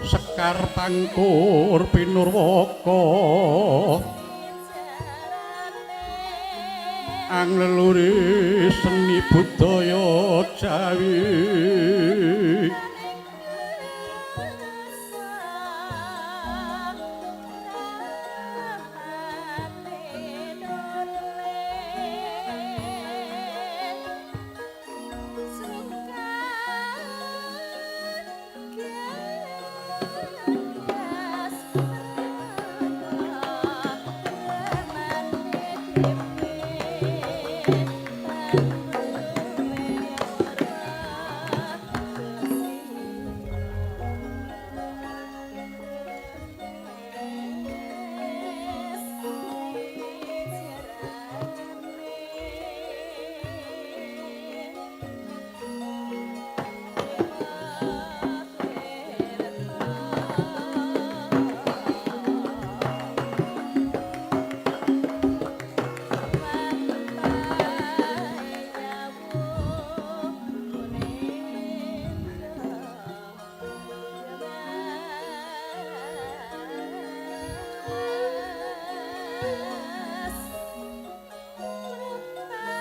Sekar Pangkur Pinurwaka Angleluri seni budaya Jawi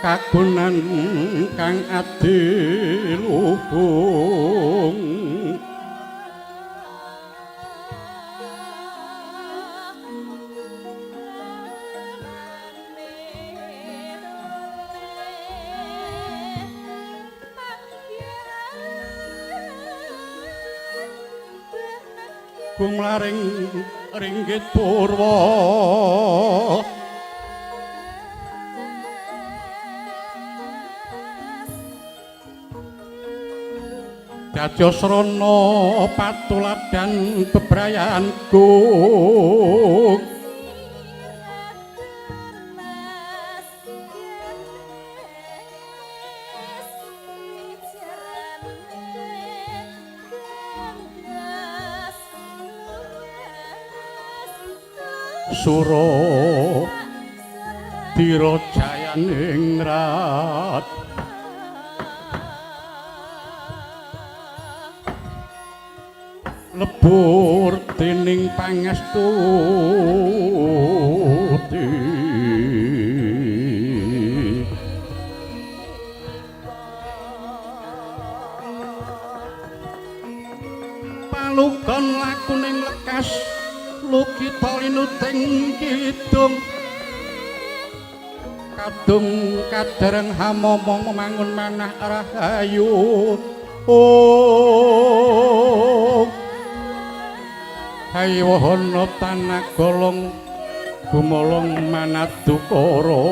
kagunan kang adiluhung kumlaring ringgit purwa Dadya srana patuladan bebrayanku Sura Dirajayaning rat lebur dening pangestuti palugon lakuning lekas lukita linuting kidung kadung kadereng hamomong memangun manah rahayu Haywana tanah golong gumolong manadukara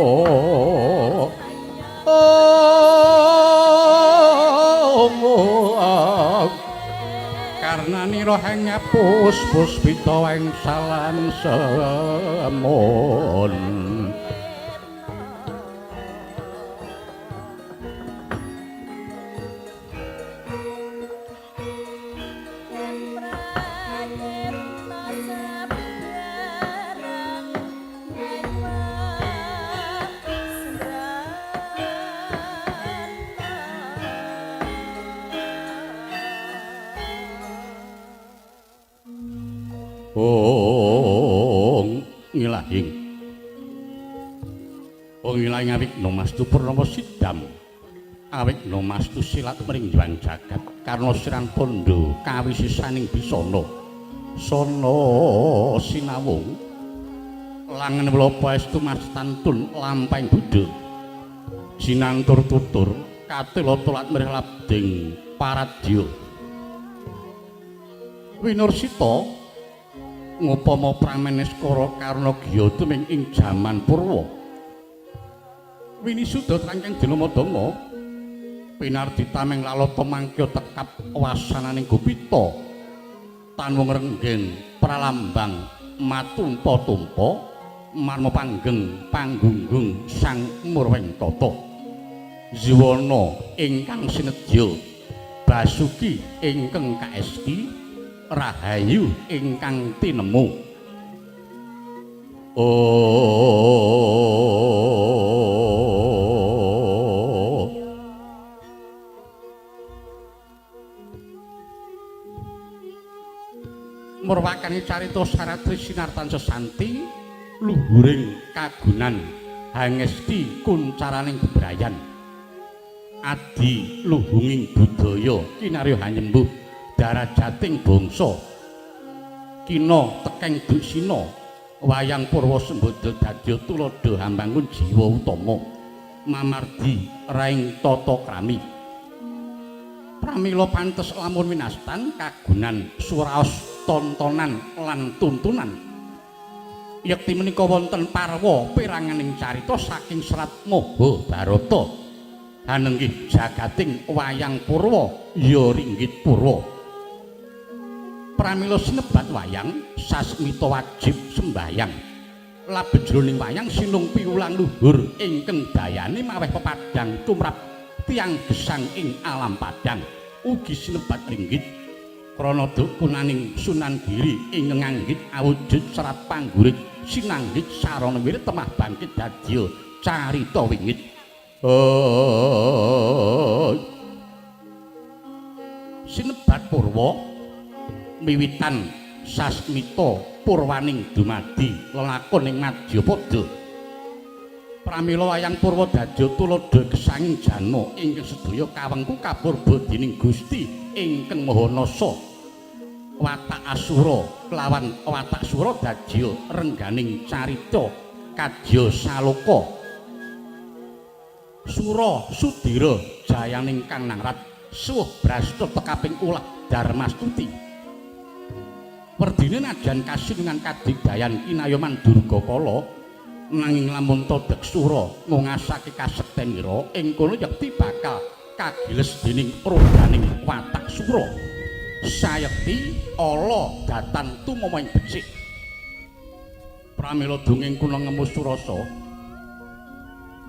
karna nira hangapus puspita ing salan semon Ilahing awik nomastu purnama sidam awik nomastu silat mring juang jagat karna sirang pondo kawisisaning bisana sana sinawung langen wula paestu mastantun lampahing budha jinantur tutur katela tulat mrih labding paradya winursita ngupama prameneskara karna giya tuming ing jaman purwa winisuda trangkeng Dinamadanga pinardita ming lalata mangkya tekap wasananing Gopita tanwung renggeng pralambang matumpa-tumpa marma panggeng panggunggung Sang Murwentata Ziwana ingkang sinedya Basuki ingkang kaesti Rahayu ingkang tinemu Sae carita Saratri sinartan sesanti luhuring kagunan hangesti kuncaraning bebrayan adi luhunging budaya kinarya hanyembuh darajating bangsa kina tekeng duksina wayang purwa sembada dadya tuladha hambangun jiwa utama mamardi raing tata krami pramila pantes lamun winastan kagunan suraos tontonan lan tuntunan yekti menika wonten parwa piranganing carita saking Serat Mahabharata hanenggih jagating wayang purwa ya ringgit purwa pramila sinebat wayang sasmita wajib sembayang labejroning wayang sinung piwulang luhur ingkang dayane maweh pepadang tumrap tiang gesang ing alam padang ugi sinebat ringgit krana dukunaning Sunan Giri ingkang nganggit awujud serat panggurit sinanggit sarana wirid temah bangkit dadya carita wingit sinebat purwa miwitan sasmita purwaning dumadi lelakon ing Madyapada pramila wayang purwa dadya tuladha gesanging jana ingkang sedaya kawengku kapurba dening Gusti ingkang Maha Nasa watak asura kelawan watak sura dadya rengganing carita kadya saloka sura sudira jayaning Kang Nangrat suwuh brasta tekaping ulah Darmastuti perdine najan kasinungan kadigdayan kinayoman Durgakala nanging lamun todhek sura ngungasake kasektenira ing kono yekti bakal kagiles dening rodaning watak sura sayekti ala datan tumaming becik pramila dongeng kuna ngemu surasa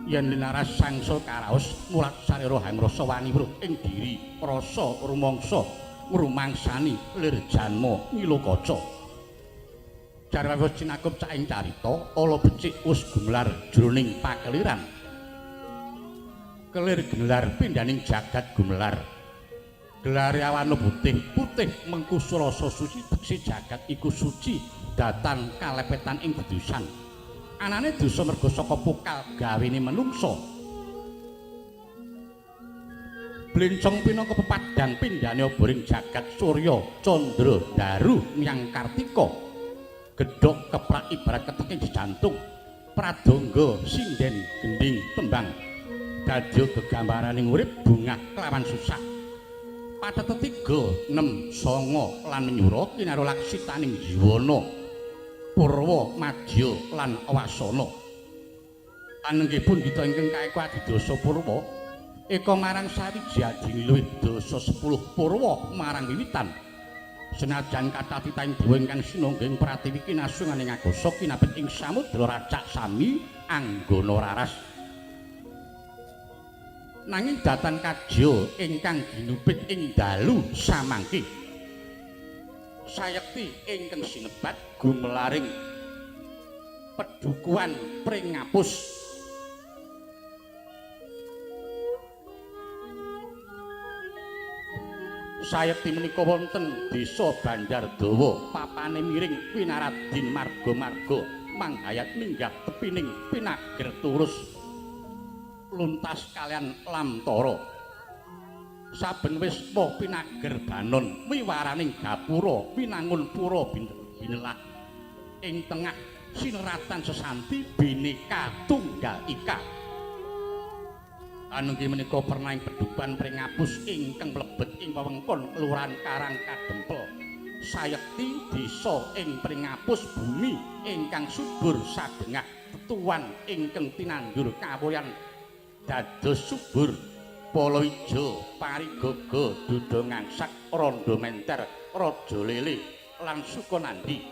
yen linaras sangsa karaos mulat sarira hangrasa wani weruh ing diri rasa rumangsa ngrumangsani lir janma ngilokaca jarwa cinakup caing carita ala becik wis gumelar jroning pakeliran kelir gelar pindaning jagat gumelar gelar awana putih putih mengku surasa suci teksi jagat iku suci datan kalepetan ing dedusan anane dosa merga saka pukal gawene menungsa blencong pinaka pepadang pindhane oboring jagat surya candra daru nyang kartika gedhok keprak ibarat keteking jantung pradangga sinden gending tembang dadya gegambaraning urip bungah kelawan susah pada tetiga 6 9 lan menyura kinaro laksitaning jiwana purwa madya lan wasana anenggipun dita ingkang kaeku adidasa purwa eka marang sawiji ading luwih dasa 10 purwa marang wiwitan senajan kathah titaing dewa ingkang sinungging pratiwi kinasunganing agasa kinabet ing samudra racak sami anggana raras nanging datan kadya ingkang ginubit ing dalu samangke sayekti ingkang sinebat gumelaring pedukuhan pring ngapus sayekti menika wonten desa Banjardawa papane miring pinaradin marga-marga manghayat minggah tepining pinager turus luntas kalian lamtara saben wispa pinager banon miwaraning gapura pinangun pura binelah ing tengah sineratan sesanti bineka tunggal ika anunggi menika pernaing peduban pring ngapus ingkang mlebet ing wewengkon kelurahan Karang Kadempel sayekti desa ing pring ngapus bumi ingkang subur sadengah tetuan ingkang tinandur kawoyan dados subur Palaijo parigaga duda ngangsak randha menter raja lele lan Sukonandi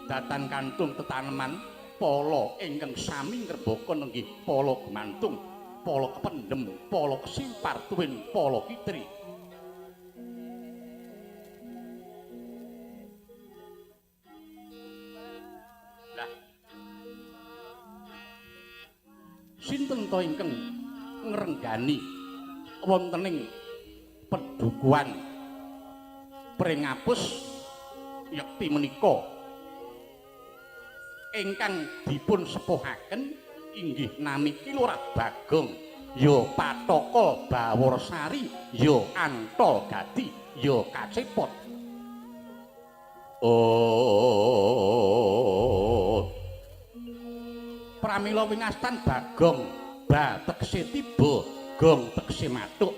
datan kantung tetaneman pala ingkang sami ngrembaka nenggih pala gemantung pala kependhem pala kesimpar tuwin pala kitri lah sinten to ingkang ngrenggani wontening pedukuhan pring ngapus yekti menika ingkang dipun sepuhaken inggih nami Ki Lurah Bagong ya Pataka Baworsari ya Antol Gati ya Kacepot. Oh pramila wingastan Bagong ba tekse tiba gong tekse matuk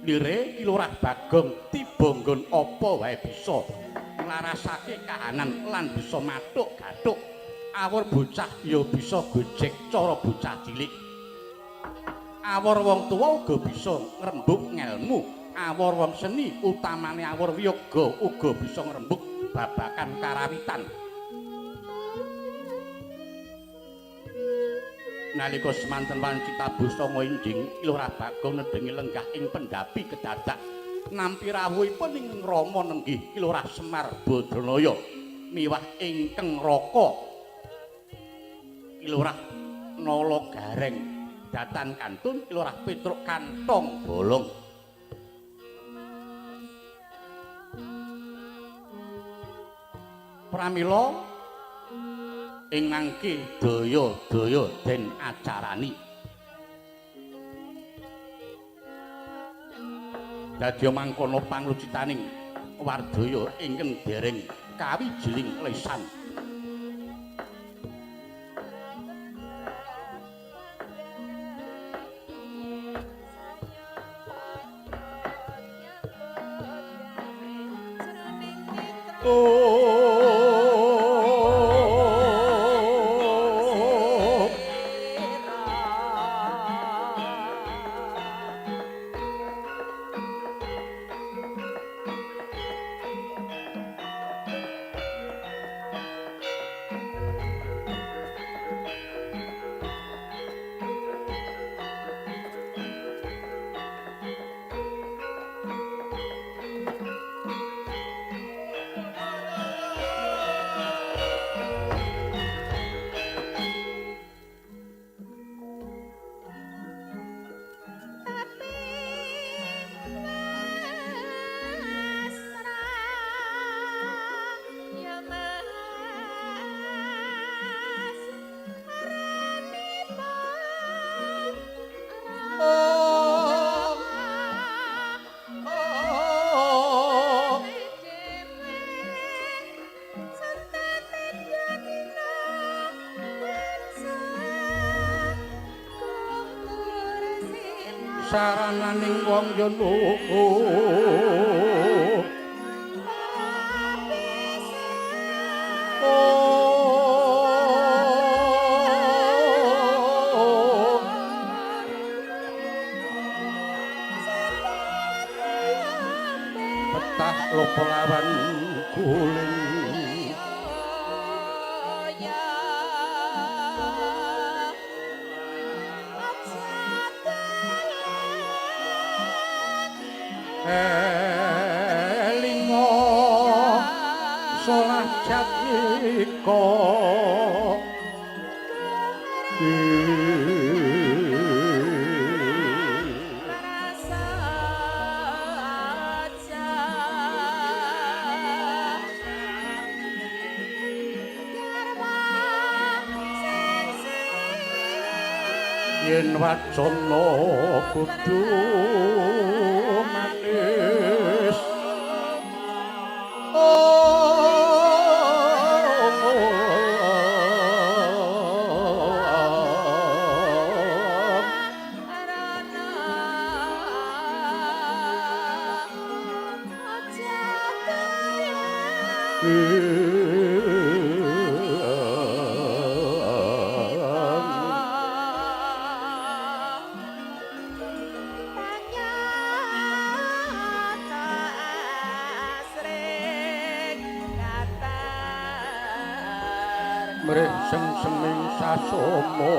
lire Ki Lurah Bagong tiba nggon apa wae bisa nglarasake kahanan lan bisa matuk gathuk awor bocah ya bisa gojek cara bocah cilik awor wong tuwa uga bisa ngrembug ngelmu awor wong seni utamane awor wiyaga uga bisa ngrembug babakan karawitan. Nalika semanten wancita busana enjing Ki Lurah Bagong nedhengi lenggah ing pendhapi kedadak nampi rawuhipun ing Rama nenggih Ki Lurah Semar Badranaya miwah ingkang Raka Ki Lurah Nala Gareng Datan Kantun Ki Lurah Petruk Kantong Bolong. Pramila ing mangke daya-daya den acarani dadi mangkono panglucitaning wardaya ingkang dereng kawijiling lesan. Sarananing wong yen petah lopo lawan guling elingo solah jatiko yen wacana kudu manis mrih seming sasama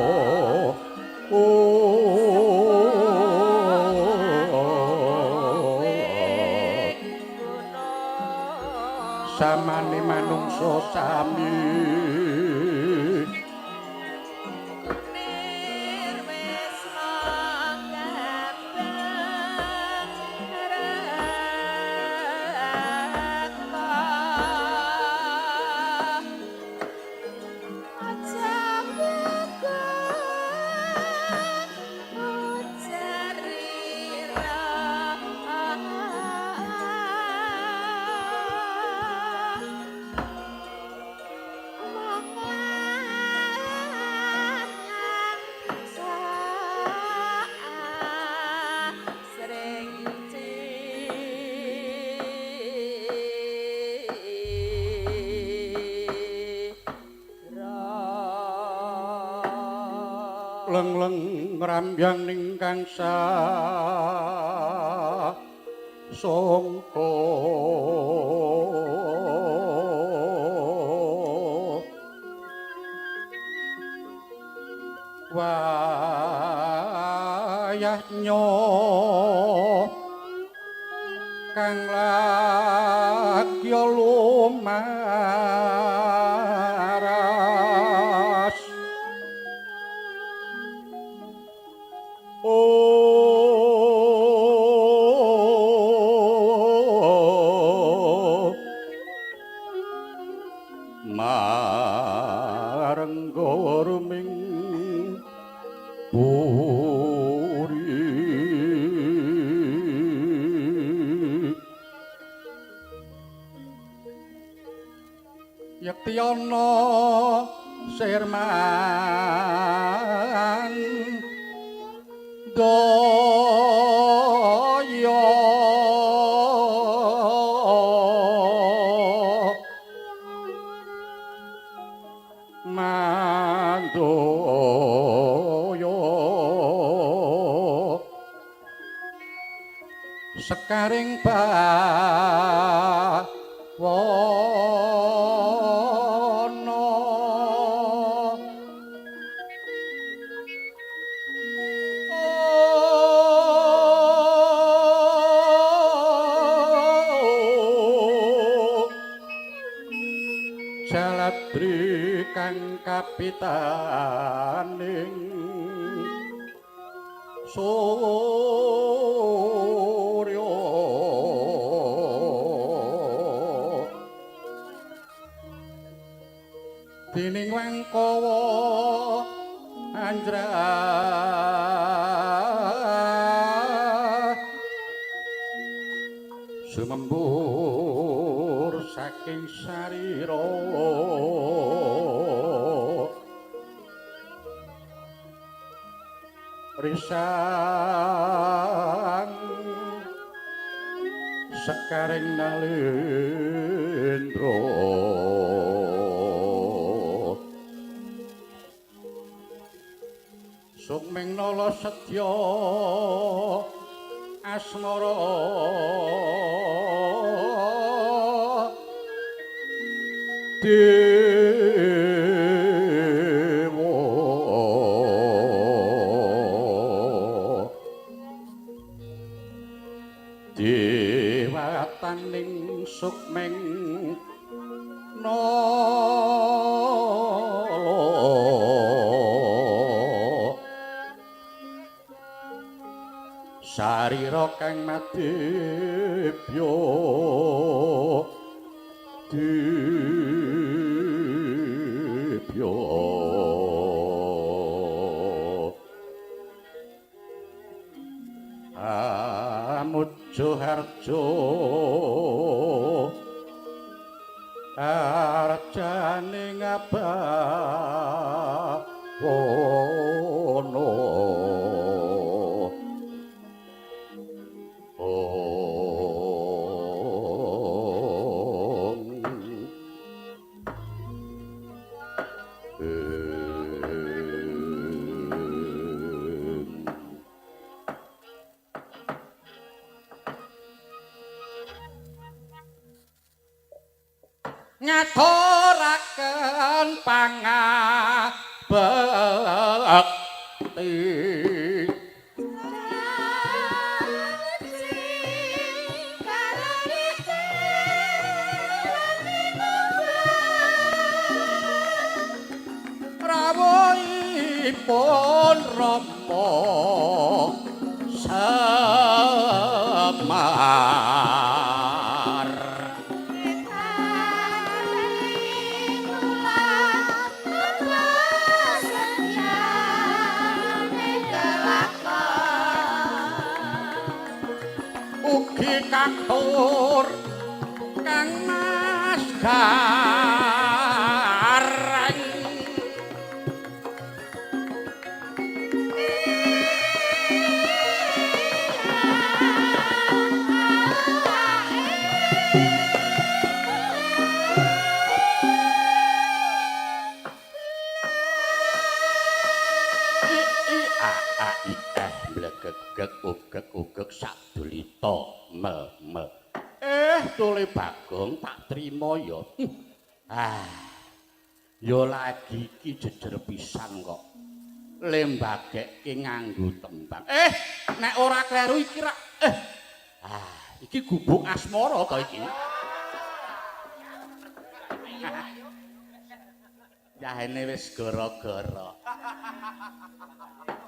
samane manungsa sami leng-leng rambyang ningkang sa songko wayahnya kang lagi lumaras mareng gorming puri Yaktiana Sirman Daya Mandoyo Sekaring bawana Jaladri kang kapitaning Surya Dining Wangkawa Anjra Sumembur saking sarira risang sekaring nalendra sumeng nala setya asmara dewataning sukmeng nala sarira kang madebya debya amuja harja arjane ngabawana ngaturaken pangabekti rawuhipun Rama Semar ugi katur kang mas gareng Blegegeg ugeg sadulita me. Tule Bagong tak trima ya. Ya lagi iki jejer pisan kok. Lembagekke nganggo tembang. Nek ora kleru iki rak iki gubuk asmara to iki. Yahene wis gara-gara.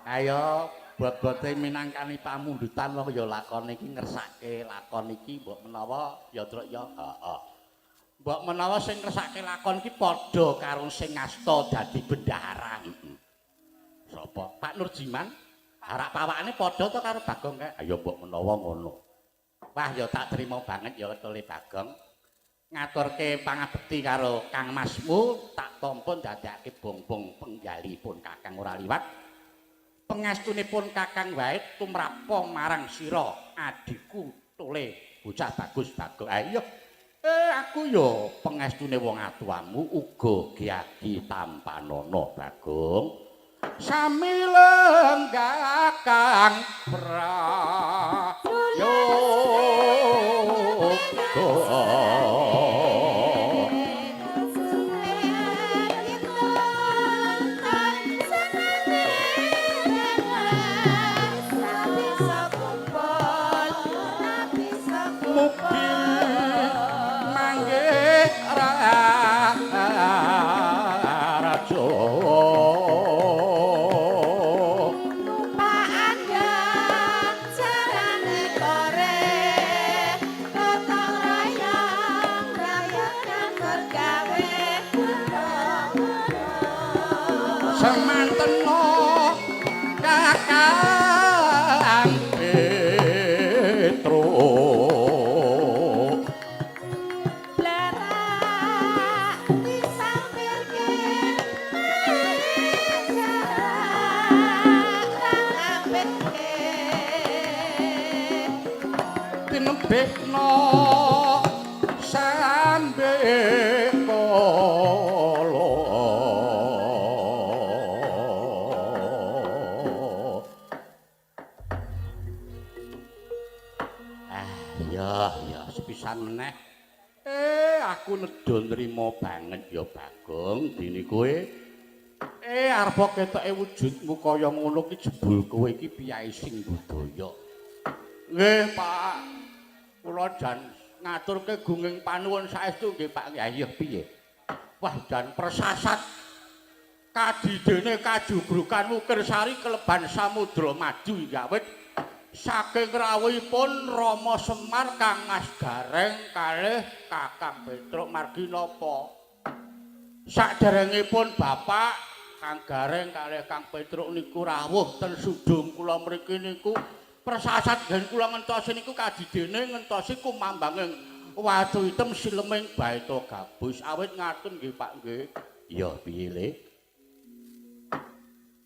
Ayo bot-bote minangkani pamundutan kok ya lakon iki ngersake lakon iki mbok menawa ya Truk ya. Heeh. Mbok menawa sing ngersake lakon iki padha karo sing ngasta dadi bendahara. Sapa? Pak Nurjiman? Arak pawakane padha to karo Bagong kae. Ayo mbok menawa ngono. Wah ya tak trima banget ya Tole Bagong. Ngaturke pangabekti karo Kang Masmu tak tampa dadekake bongbong penggalipun Kakang ora liwat. Pengestunipun Kakang wae tumrapa marang sira adikku Tole bocah bagus Bagong. Ayo aku ya pengestune wong atuamu uga Gyagi Tampanana Bagong. Sami lenggakang prayoga. Meneh aku nedha nrimo banget ya Bagong dene kowe arep ketoke wujudmu kaya ngono ki jebul kowe iki piyai sing budaya. Nggih Pak kula jan ngaturke gunging panuwun saestu nggih Pak Kyai piye. Wah jan persasat kadidene kajugrukan Wukirsari keleban samudra maju gawet saking rawuhipun Rama Semar Kang Mas Gareng kalih Kakang Petruk margi napa saderengipun Bapak Kang Gareng kalih Kang Petruk niku rawuh ten Sudung kula mriki niku persasat gen kula ngentosi niku kadidene ngentosi kumambanging watu item sileming baita gabus awit ngatun nggih Pak nggih. Iya piye Le?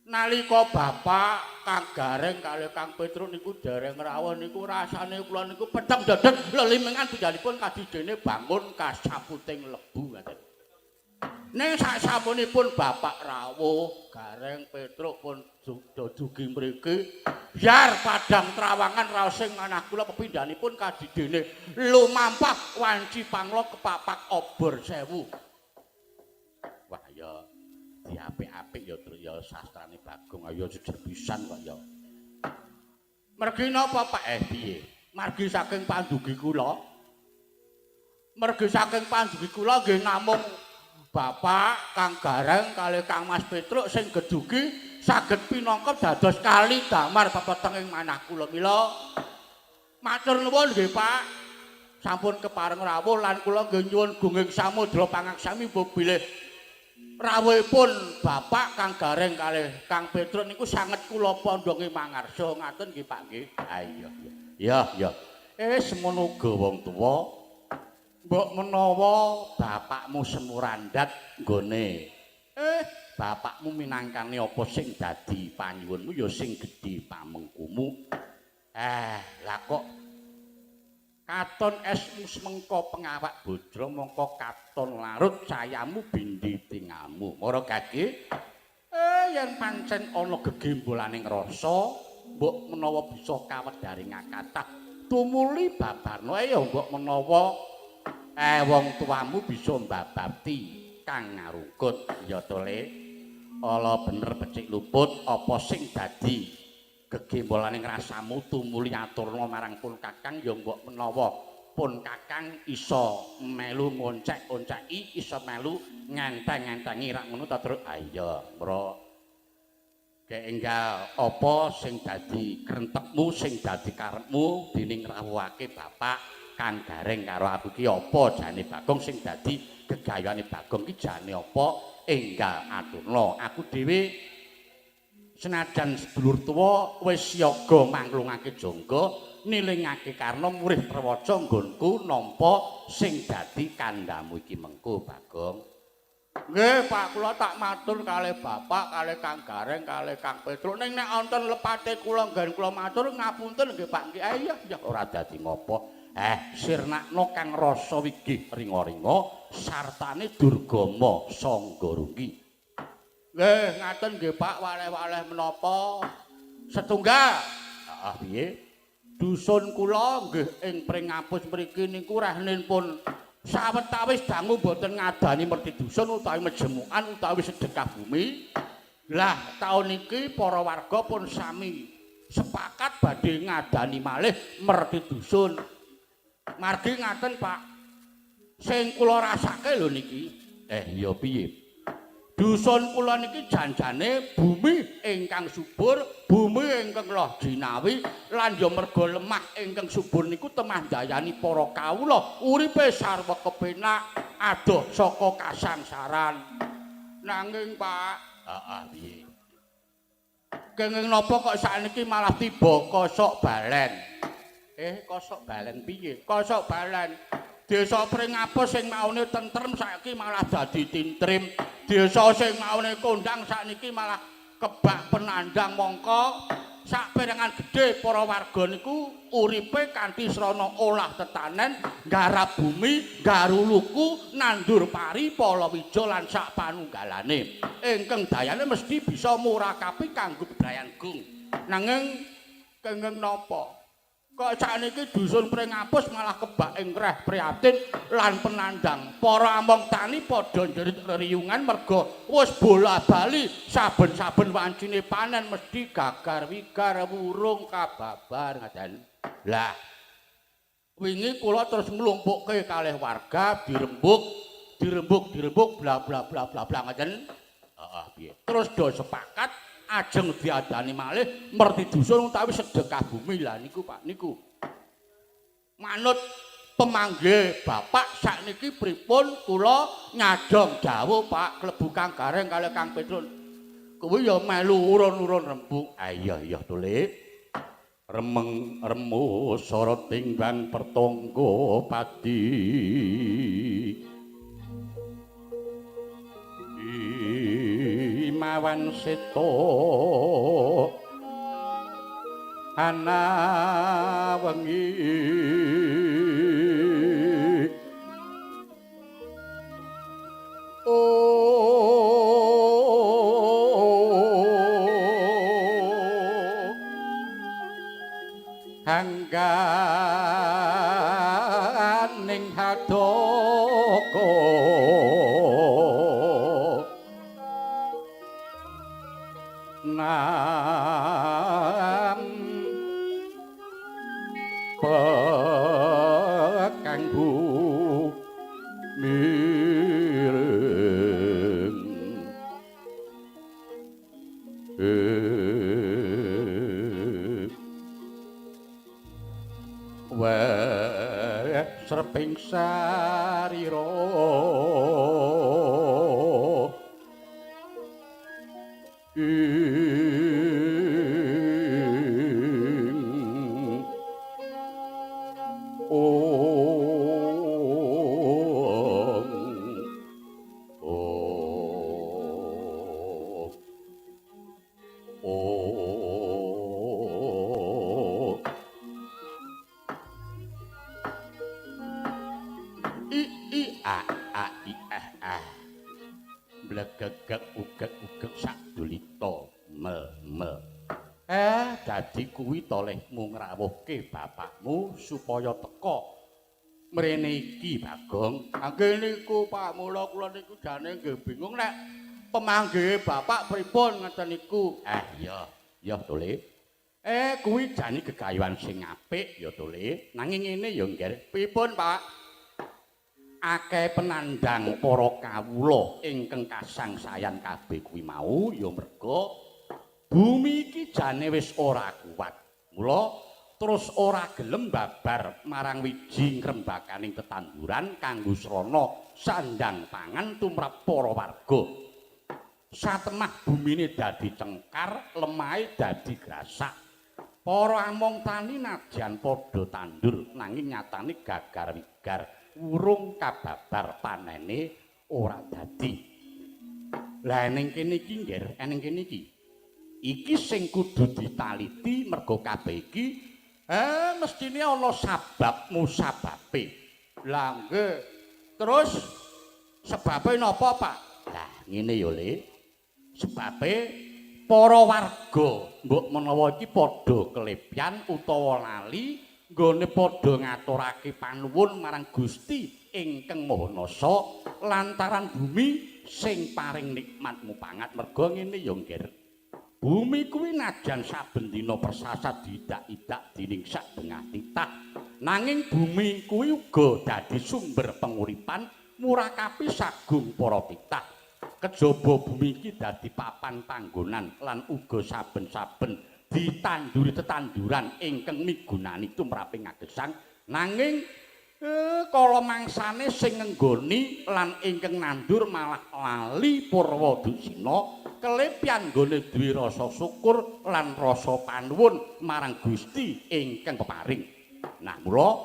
Nalika Bapak Kang Gareng kalih Kang Petruk niku dereng rawuh niku rasane kula niku pedhang dedeg lelimengan budalipun kadidene bangun kasaputing lebu ngaten. Ning saksampunipun Bapak rawuh Gareng Petruk pun dugi mriki biar padang trawangan raosing manah kula pepindhanipun kadidene lumampah wanci panglo kepapak obor sewu. Wah ya diapik-apik ya Truk ya sastrane Bagong ayo jejer pisan kok ya. Mergi napa Pak piye? Margi saking pandugi kula. Mergi saking pandugi kula nggih namung Bapak Kang Gareng kalih Kang Mas Petruk sing gedugi saged pinangka dados kali damar pepetenging manah kula mila. Matur nuwun nggih Pak. Sampun kepareng rawuh lan kula nggih nyuwun gunging samudra pangaksami bilih rawuhipun Bapak Kang Gareng kalih Kang Petruk niku sanget kula pandhangi mangarsa ngaten nggih Pak nggih. Ha iya. Ya. Semono uga wong tuwa. Mbok menawa bapakmu semurandat nggone. Bapakmu minangkane apa sing dadi panyuwunmu ya sing gedhe pamengkumu. Lah kok katon esmu semengko pengawak bojro mongko katon larut cayamu bindi tingamu. Mara gage yen pancen ana gegembolaning rasa, mbok menawa bisa kawedharing kathah tumuli babarno ya mbok menawa wong tuamu bisa mbabati kang ngarungkut ya to Le. Ala bener becik luput apa sing dadi gegembolaning rasamu tumuli aturna marang pun Kakang ya mbok menawa pun Kakang iso melu ngoncek-onceki, iso melu ngenteng-entengi rak ngono ta terus. Ah iya, Mbro. Keenggal apa sing dadi krentekmu, sing dadi karepmu dening rawuhake Bapak Kang Gareng karo aku ki apa jane Bagong sing dadi gegayane Bagong ki jane apa enggal aturna. Aku dhewe senajan sedulur tuwa wis siaga manglungake jangga nilingake karena murih trewaca nggonku nampa sing dadi kandhamu iki mengko Bagong. Nggih Pak, kula tak matur kalih Bapak, kalih Kang Gareng, kalih Kang Petruk. Ning nek wonten lepate kula nggen kula matur ngapunten nggih Pak. Nggih ya ora dadi ngopo. Sirnakna kang rasa wigih ringa-ringa sartane Durgama Sanggurunggi. Nggih, ngaten nggih Pak, waleh-waleh menapa? Setunggal. Heeh, piye? Dusun kula nggih ing Pringapus mriki niku rehnipun sawetawis dangu boten ngadani merti dusun utawi mejemukan utawi sedekah bumi. Lah taun niki para warga pun sami sepakat badhe ngadani malih merti dusun. Margi ngaten Pak. Sing kula rasake lho niki. Ya piye? Dusun kula niki janjane bumi ingkang subur, bumi ingkang loh jinawi lan ya merga lemah ingkang subur niku temah dayani para kawula uripe sarwa kepenak adoh saka kasangsaran. Nanging Pak, piye? Kenging napa kok sakniki malah tiba kosok balen? Kosok balen piye? Kosok balen. Desa Pringapus sing maune tentrem saiki malah dadi tintrim. Desa sing maune kondang sakniki malah kebak penandang mongko saperangan gedhe para warga niku uripe kanthi srana olah tetanen, nggarap bumi, garuluku, nandur pari, palawija lan sak panunggalane. Ingkang dayane mesti bisa murakapi kanggo bebrayan gung. Nanging kenging napa? Kok sakniki dusun Pringapus malah kebak ing reh prihatin lan penandang. Para among tani padha njerit reriyungan merga wis bola-bali saben-saben wancine panen mesti gagar wigar wurung kababar ngaten. Lah wingi kula terus mlumpukke kalih warga dirembuk bla bla bla bla bla ngaten. Piye? Terus do sepakat ajeng diadani malih merti dusun utawi sedekah bumi lah niku Pak niku. Manut pemanggih Bapak sakniki pripun kula nyadong dawuh Pak klebu Kang Gareng kalih Kang Petruk. Kuwi ya melu urun-urun rembug. Iya Tulik. Remeng remu sorot timbang pertangga padi. Mawan seta ana wengi hangganing hadaka nam kanggo mireng sreping sarira Dadi kuwi to lehmu ngrawuhke bapakmu supaya teka mrene iki Bagong. Nggih niku Pak, mula kula niku jane nggih bingung nek pemanggihe bapak pripun ngoten niku. Iya, iya to Le. Kuwi jane gegayuhan sing apik ya to Le. Nanging ngene ya nggih. Pripun Pak? Akeh penandang para kawula ingkang kasangsayan kabeh kuwi mau ya merga bumi iki jane wis ora kuat. Mula terus ora gelem babar marang wiji ngrembakaning tetanduran kanggo srana sandang pangan tumrap para warga. Satemah bumine dadi cengkar, lemahe dadi grasak. Para among tani najan padha tandur nanging nyatane gagar wigar, urung kababar panene ora dadi. Lah ning kene iki nggih, ning kene iki. Iki sing kudu ditaliti mergo kabeh iki mestine ana sabab musababe. Lah nggih. Terus sebabe napa, Pak? Lah ngene ya, Le. Sebabe para warga mbok menawa iki padha kelepyan utawa lali nggone padha ngaturake panuwun marang Gusti ingkang Maha Nasa lantaran bumi sing paring nikmat mupangat. Merga ngene ya nggih. Bumi kuwi najan saben dina persasat didak-idak dening sak dengah titah. Nanging bumi kuwi uga dadi sumber penguripan murakapi sagung para titah. Kejaba bumi iki dadi papan panggonan lan uga saben-saben ditanduri tetanduran ingkang migunani tumraping agesang. Nanging kala mangsane sing ngenggoni lan ingkang nandur malah lali purwa dusina kelepyan nggone duwe rasa syukur lan rasa panuwun marang Gusti ingkang peparing. Nah mula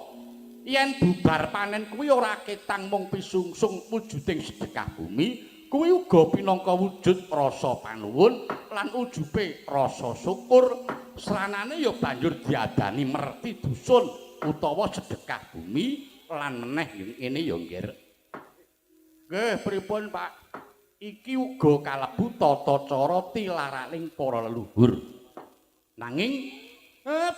yen bubar panen kuwi ora ketang mung pisungsung wujuding sedekah bumi, kuwi uga pinangka wujud rasa panuwun lan ujube rasa syukur. Sranane ya banjur diadani merti dusun utawa sedekah bumi lan meneh ngene ya nggih. Nggih pripun Pak? Iki uga kalebu tata cara tilaraning para leluhur. Nanging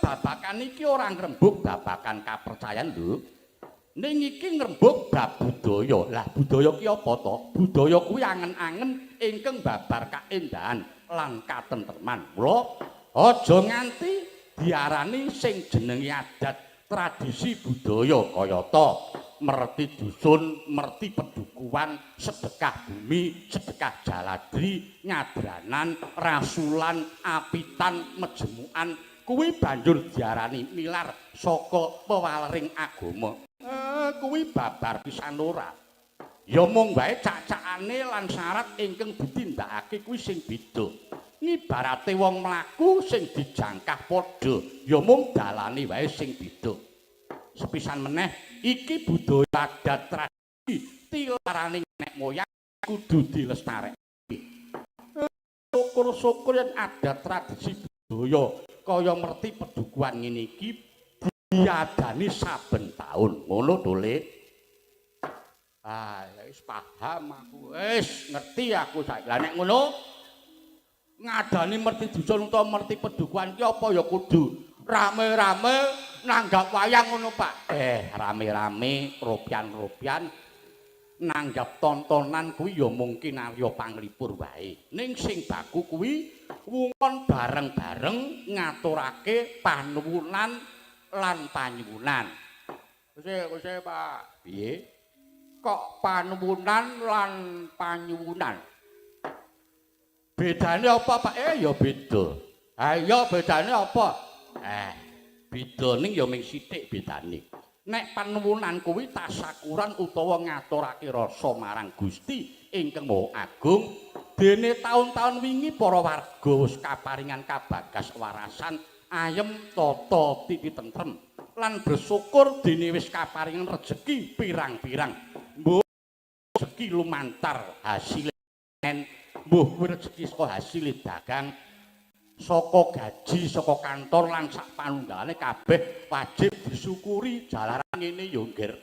babakan iki ora ngrembug babakan kapercayan lho. Ning iki ngrembug bab budaya. Lah budaya ki apa to? Budaya kuwi angen-angen ingkang babar kaendahan lan katentreman. Mula aja nganti diarani sing jenenge adat tradisi budaya kayata merti dusun, merti pedukuhan, sedekah bumi, sedekah jaladri, nyadranan, rasulan, apitan, mejemukan kuwi banjur diarani milar saka pewalering agama. Kuwi babar pisan ora. Ya mung wae cacakane lan syarat ingkang ditindakake kuwi sing beda. Ngibarate wong mlaku sing dijangkah padha, ya mung dalane wae sing beda. Sepisan meneh iki budaya adat tradisi tilaraning nenek moyang kudu dilestarekake. Syukur-syukur yen adat tradisi budaya kaya merti pedukuhan ngene iki diadani saben taun. Ngono to, Le? Ya wis paham aku. Wis ngerti aku saiki. Lah nek ngono ngadani merti dusun utawa merti pedukuhan ki apa ya kudu rame-rame nanggap wayang ngono Pak. Rame-rame ropian-ropian nanggap tontonan kuwi ya mungkin arya panglipur wae. Ning sing baku kuwi wungon bareng-bareng ngaturake panuwunan lan panyuwunan. Wis Pak. Piye? Kok panuwunan lan panyuwunan? Bedane apa Pak? Ya beda. Ya bedane apa? Beda ning ya ming sithik bedane. Nek panuwunan kuwi tasakuran utawa ngaturake rasa marang Gusti ingkang Maha Agung. Dene taun-taun wingi para warga wis kaparingan kabagas warasan ayem tata titi tentrem lan bersyukur dene wis kaparingan rejeki pirang-pirang. Mbuh rejeki lumantar hasil panen, mbuh rejeki saka hasil dagang, saka gaji, saka kantor lan sak panunggalane kabeh wajib disyukuri. Jalaran ngene ya nggih.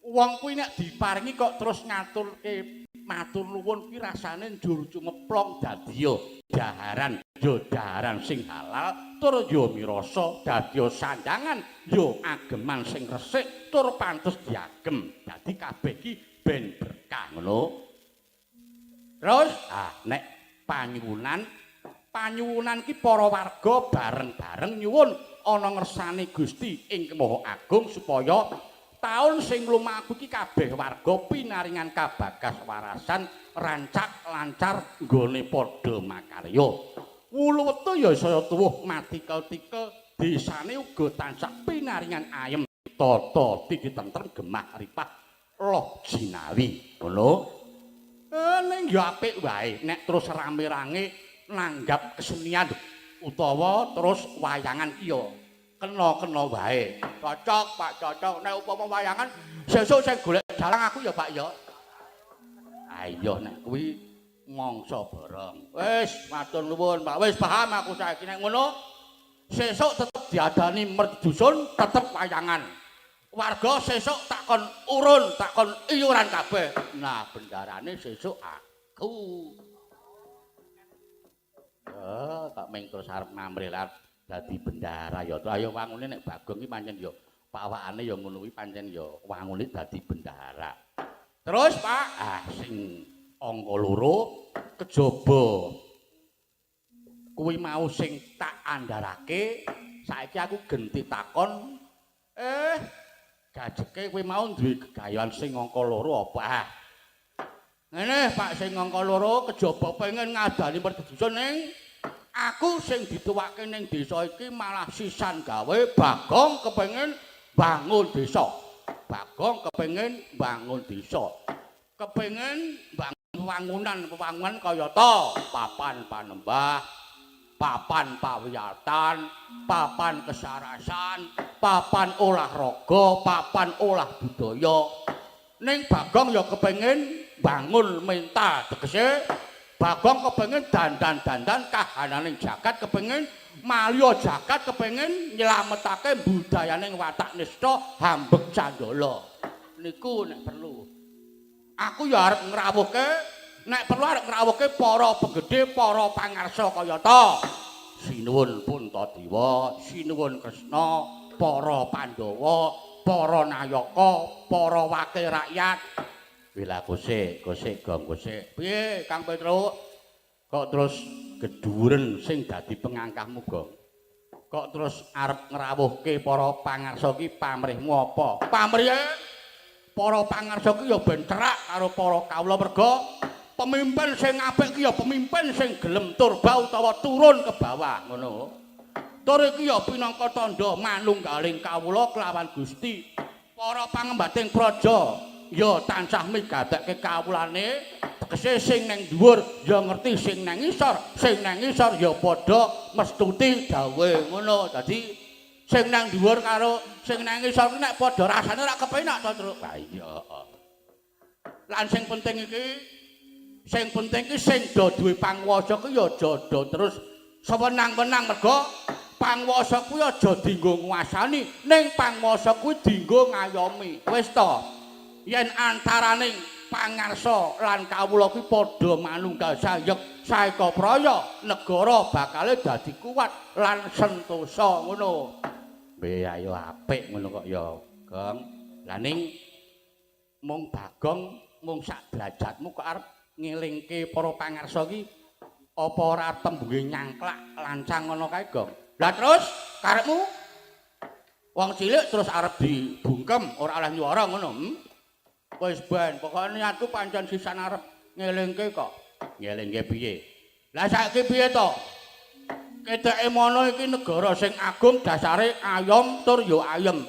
Wong kuwi nek diparingi kok terus ngaturke matur nuwun kuwi rasane njur cumeplong dadi ya daharan yo daharan sing halal tur yo mirasa dadi sandangan yo ageman sing resik tur pantes diagem dadi kabeh iki ben berkah ngono. Terus nek panyuwunan ki para warga bareng-bareng nyuwun ana ngersane Gusti ing Maha Agung supaya taun sing lumaku iki kabeh warga pinaringan kabagas warasan rancak lancar nggone padha makarya. Wulu wetu ya saya tuwuh matikel-tikel desane uga tansah pinaringan ayem tata titi tentrem gemah ripah loh jinawi ngono. Ning ya apik wae nek terus rame-range nanggap kesenian utawa terus wayangan ki ya kena-kena wae. Cocok Pak, cocok. Nek upama wayangan sesuk sing golek dalang aku ya Pak ya. Ayo nek kuwi mangsa bareng. Wis matur nuwun Pak. Wis paham aku saiki nek ngono. Sesuk tetep diadani merdusun tetep wayangan. Warga sesuk takon urun, takon iuran kabeh. Nah, bendarane sesuk aku. Tak meng terus arep ngamrilan dadi bendara ya. Ayo wangune nek Bagong iki pancen ya pawakane ya ngono kuwi pancen ya wangune dadi bendara. Terus Pak, sing angka 2 kejaba kuwi mau sing tak andharake saiki aku genti takon gajeke kuwi mau duwe gegayoan sing angka 2 apa? Ngene Pak sing angka 2 kejaba pengen ngadani merdusun ning aku sing dituwake ning desa iki malah sisan gawe Bagong kepengin bangun desa. Bagong kepengin bangun desa. Kepengin bangun pembangunan kaya ta papan panembah, papan pawiyatan, papan kesarasan, papan olahraga, papan olah budaya. Ning Bagong ya kepengin bangun mental tegese Bagong kepengin dandan-dandan kahananing jagat kepengin malya jagat kepengin nyelametake budayaning watak nista hambeg candala. Niku nek perlu. Aku ya arep ngrawuhke nek perlu arep ngrawuhke para penggede, para pangarsa kaya ta. Sinuwun Puntadewa, sinuwun Kresna, para Pandhawa, para Nayaka, para wakil rakyat. Wila gosik Gong gosik. Piye Kang Petruk? Kok terus gedhuren sing dadi pengangkahmu Gong? Kok terus arep ngrawuhke para pangarsa ki pamrihmu apa? Pamrihe para pangarsa ki ya ben cerak karo para kawula merga pemimpin sing apik ki ya pemimpin sing gelem turba utawa turun ke bawah ngono. Tur iki ya pinangka tandha manunggaling kawula kelawan Gusti. Para pangembating praja ya tansah migadekke kawulane tegese sing nang dhuwur ya ngerti sing nang ngisor ya padha mestuti dawuhe ngono. Dadi sing nang dhuwur karo sing nang ngisor nek padha rasane ora kepenak to, Truk. Ha iya. Lan sing penting iki sing do duwe panguwasa ku ya aja terus sewenang-wenang merga panguwasa kuwi aja dienggo nguasani ning panguwasa kuwi dienggo ngayomi. Wis to. Yen antaraning pangarsa lan kawula kuwi padha manunggal sayek saeka praya negara bakal dadi kuat lan sentosa ngono. Be ayo apik ngono kok ya, Gong. Lah ning mung Bagong mung sak derajatmu kok arep ngelingke para pangarsa iki apa ora tembunge nyangklak lancang ngono kae, Gong. Lah terus karepmu wong cilik terus arep dibungkem ora oleh nyuwara ngono. Wis ben, pokoke niatku pancen sisan arep ngelingke kok. Ngelingke piye? Lah saiki piye to? Keteke mono iki negara sing agung dasare ayom tur ya ayem.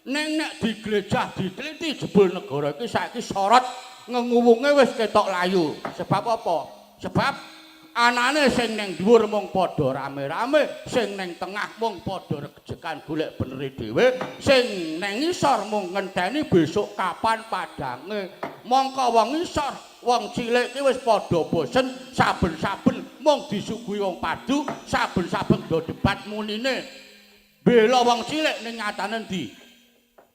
Ning nek diglejah diteliti jebul negara iki saiki sorot ngenguwunge wis ketok layu. Sebab apa? Sebab anane sing ning dhuwur mung padha rame-rame, sing ning tengah mung padha regejekan golek beneri dhewe, sing ning ngisor mung ngenteni besok kapan padange. Mongko wong ngisor, wong cilik ki wis padha bosen saben-saben mung disuguhi wong padu, saben-saben do debat munine. Bela wong cilik ning nyatane ndi?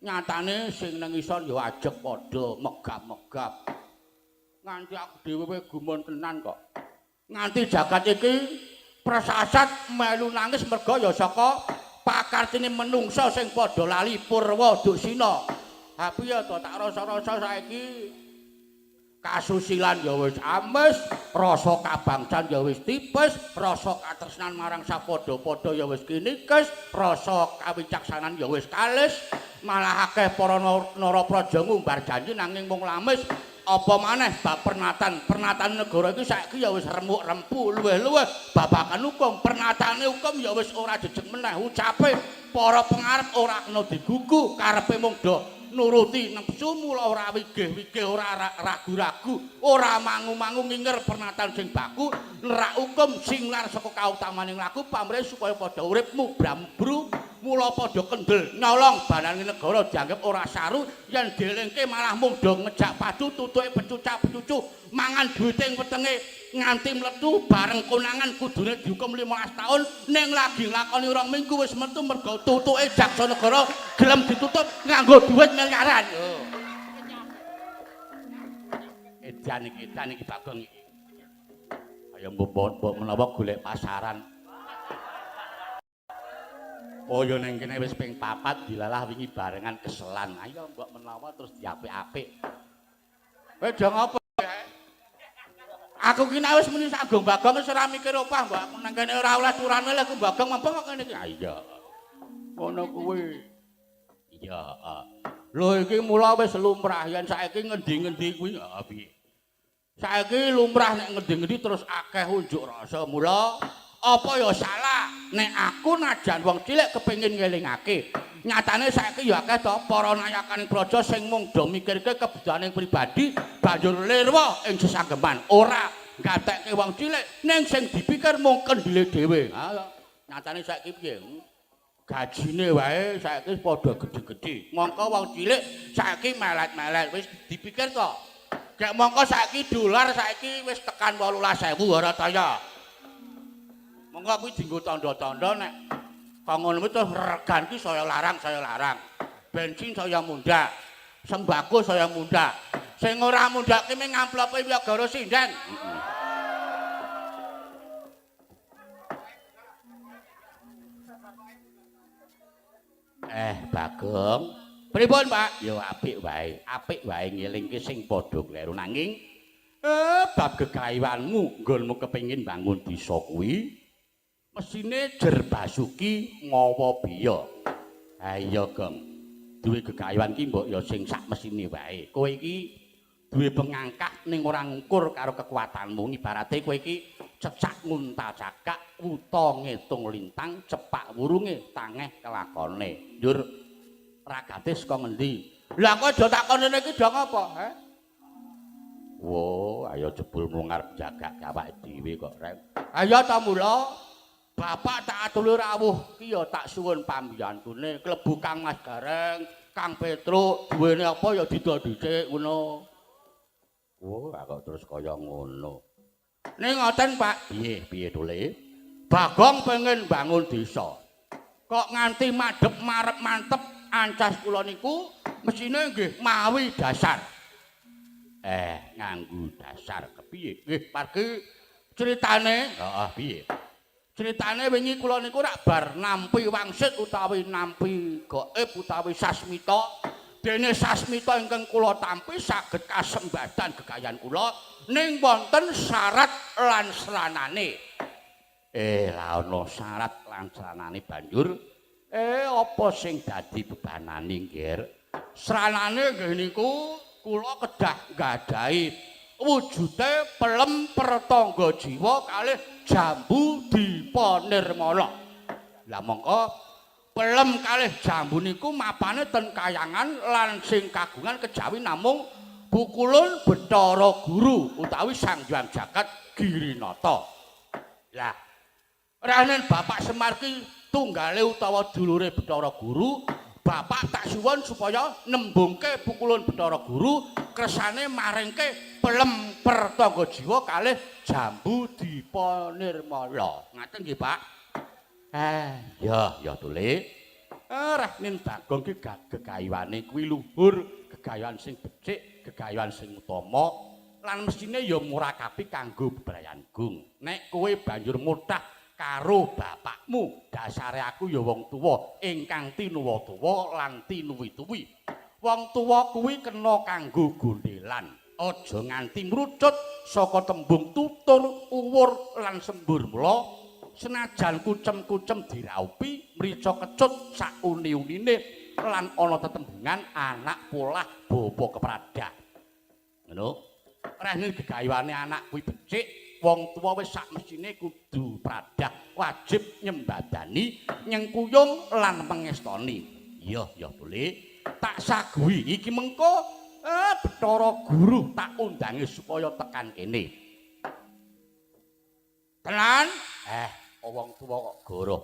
Nyatane sing ning ngisor ya ajeg padha megap-megap. Nganti aku dhewe gumun tenan kok. Nganti jagat iki prasasat melu nangis merga ya saka pakartine menungsa sing padha lali Purwa Dursina. Ha piye to tak rasa-rasa saiki kasusilan ya wis ames, rasa kabangsan ya wis tipis, rasa katresnan marang sapadha-padha ya wis kinikis, rasa kawicaksanan ya wis kalis, malah akeh para narapraja ngumbar janji nanging mung lamis. Apa maneh bab pernatan negara iki saiki ya wis remuk-rempu luwih-luwih babagan hukum pernatane hukum ya wis ora jejeg meneh ucape para pengarep ora kena digugu karepe mung do nuruti nepsu mula ora wigih-wigih ora ragu-ragu ora mangu-mangu nginger pernatan sing baku nerak hukum singlar saka kautamaning laku pamrih supaya padha urip mubram-bru mula padha kendel nyolong banane negara dianggep ora saru yen dielingke malah mung do ngejak padu tutuke pecucak-pecucu mangan duwite wetenge nganti mletu bareng konangan kudune dihukum 15 tahun ning lagi nglakoni 2 minggu wis metu mergo tutuke jaksa negara gelem ditutup nganggo duit miliaran. Edan iki Bagong iki. Kaya mbok menawa golek pasaran. Oh ya ning kene wis ping 4 dilalah wingi barengan keselan. Ayo mbok menawa terus diapik-apik. Kowe do ngopo? Aku ki nek wis muni sak Bagong wis ora mikir opah, mbok aku nang kene ora oleh turane lek Bagong mampu kok ngene iki. Ha iya. Ngono kuwi. Iya, lho iki mula wis lumrah yen saiki ngendi-ngendi kuwi piye? Saiki lumrah nek ngendi-ngendi terus akeh unjuk rasa. Mula apa ya salah nek aku najan wong cilik kepengin ngelingake. Nyatane saiki ya akeh to para nayakaning praja sing mung do mikirke kebutuhane pribadi banjur lirwa ing sesanggeman. Ora gatekke wong cilik ning sing dipikir mung kendile dhewe. Ha nyatane saiki piye? Gajine wae saiki padha gedhe-gedhe. Mongko wong cilik saiki melet-melet wis dipikir to. Gek mongko saiki dolar saiki wis tekan 18.000 ora ta ya. Monggo kuwi dienggo tanda-tanda nek kangono terus regan ki saya larang. Bensin saya mundhak. Sembako saya mundhak. Sing ora mundhake ming amplope Wiagara Sinden. Bagong. Pripun, Pak? Ya apik wae ngelingke sing padha kleru nanging bab gegayuhanmu nggonmu kepengin bangun desa kuwi mesine jer basuki mawa biya. Ha iya, Gong. Duwe gegayuhan ki mbok ya sing sak mesine wae. Kowe iki duwe pengangkat ning ora ngukur karo kekuatanmu. Ibarate kowe iki cecak ngunta cakak, uta ngitung lintang, cepak wurunge, tangeh kelakone. Njur ragate saka ngendi? Lah kowe do takon ngene iki do ngapa, he? Wo, ayo jebul mung arep jagak awake dhewe kok, Rek. Ayo ta mula Bapak tak atuli rawuh ki ya tak suwun pambiyantune klebu Kang Mas Gareng, Kang Petruk, duwene apa ya didol dhisik ngono. Oh, kok terus kaya ngono. Ning ngoten, Pak. Piye Dule? Bagong pengen bangun desa. Kok nganti madhep marep mantep ancas kula niku mesine nggih mawi dasar. Nganggo dasar kepiye? Nggih, pargi critane. Heeh, piye? Critane wingi kula niku rak bar nampi wangsit utawi nampi gaib utawi sasmita. Dene sasmita ingkang kula tampi saged kasembadan gegayan kula ning wonten syarat lan sranane. Lah ana syarat lan sranane banjur apa sing dadi bebanane nggih? Sranane nggih niku kula kedah nggadahi wujude pelem pertangga jiwa kalih jambu dipa nirmala. Lah mongko pelem kalih jambu niku mapane ten kayangan lan sing kagungan kejawi namung Bukulun Bathara Guru utawi Sang Hyang Jagat Girinata. Lah ranen Bapak Semar ki tunggale utawa dulure Bathara Guru, Bapak tak suwun supaya nembungke Bukulun Bathara Guru kersane maringke pelem pertangga jiwa kalih jambu dipa nirmala. Ngaten nggih, Pak? Ya Dule. Rahnin Bagong ki gegayuhane kuwi luhur, gegayuhan sing becik, gegayuhan sing utama lan mesine ya murakabi kanggo bebrayan gung. Nek kowe banjur mudah karo bapakmu. Dasare aku ya wong tuwa ingkang tinuwa-tuwa lan tinuwi-tuwi. Wong tuwa kuwi kena kanggo gondhelan. Aja nganti ngrucut saka tembung tutur, uwur lan sembur mula senajan kucem-kucem diraupi, mrica kecut sak uni-unine lan ana tetembungan anak polah bapa kepradak. Ngono. Rene gegawane anak kuwi becik, wong tuwa wis sak mesine kudu pradah, wajib nyembadani, nyengkuyung lan mengestoni. Iya, ya boleh. Tak saguhi iki mengko Bathara Guru tak undangi supaya tekan kene. Tenan? Wong tuwa kok goroh.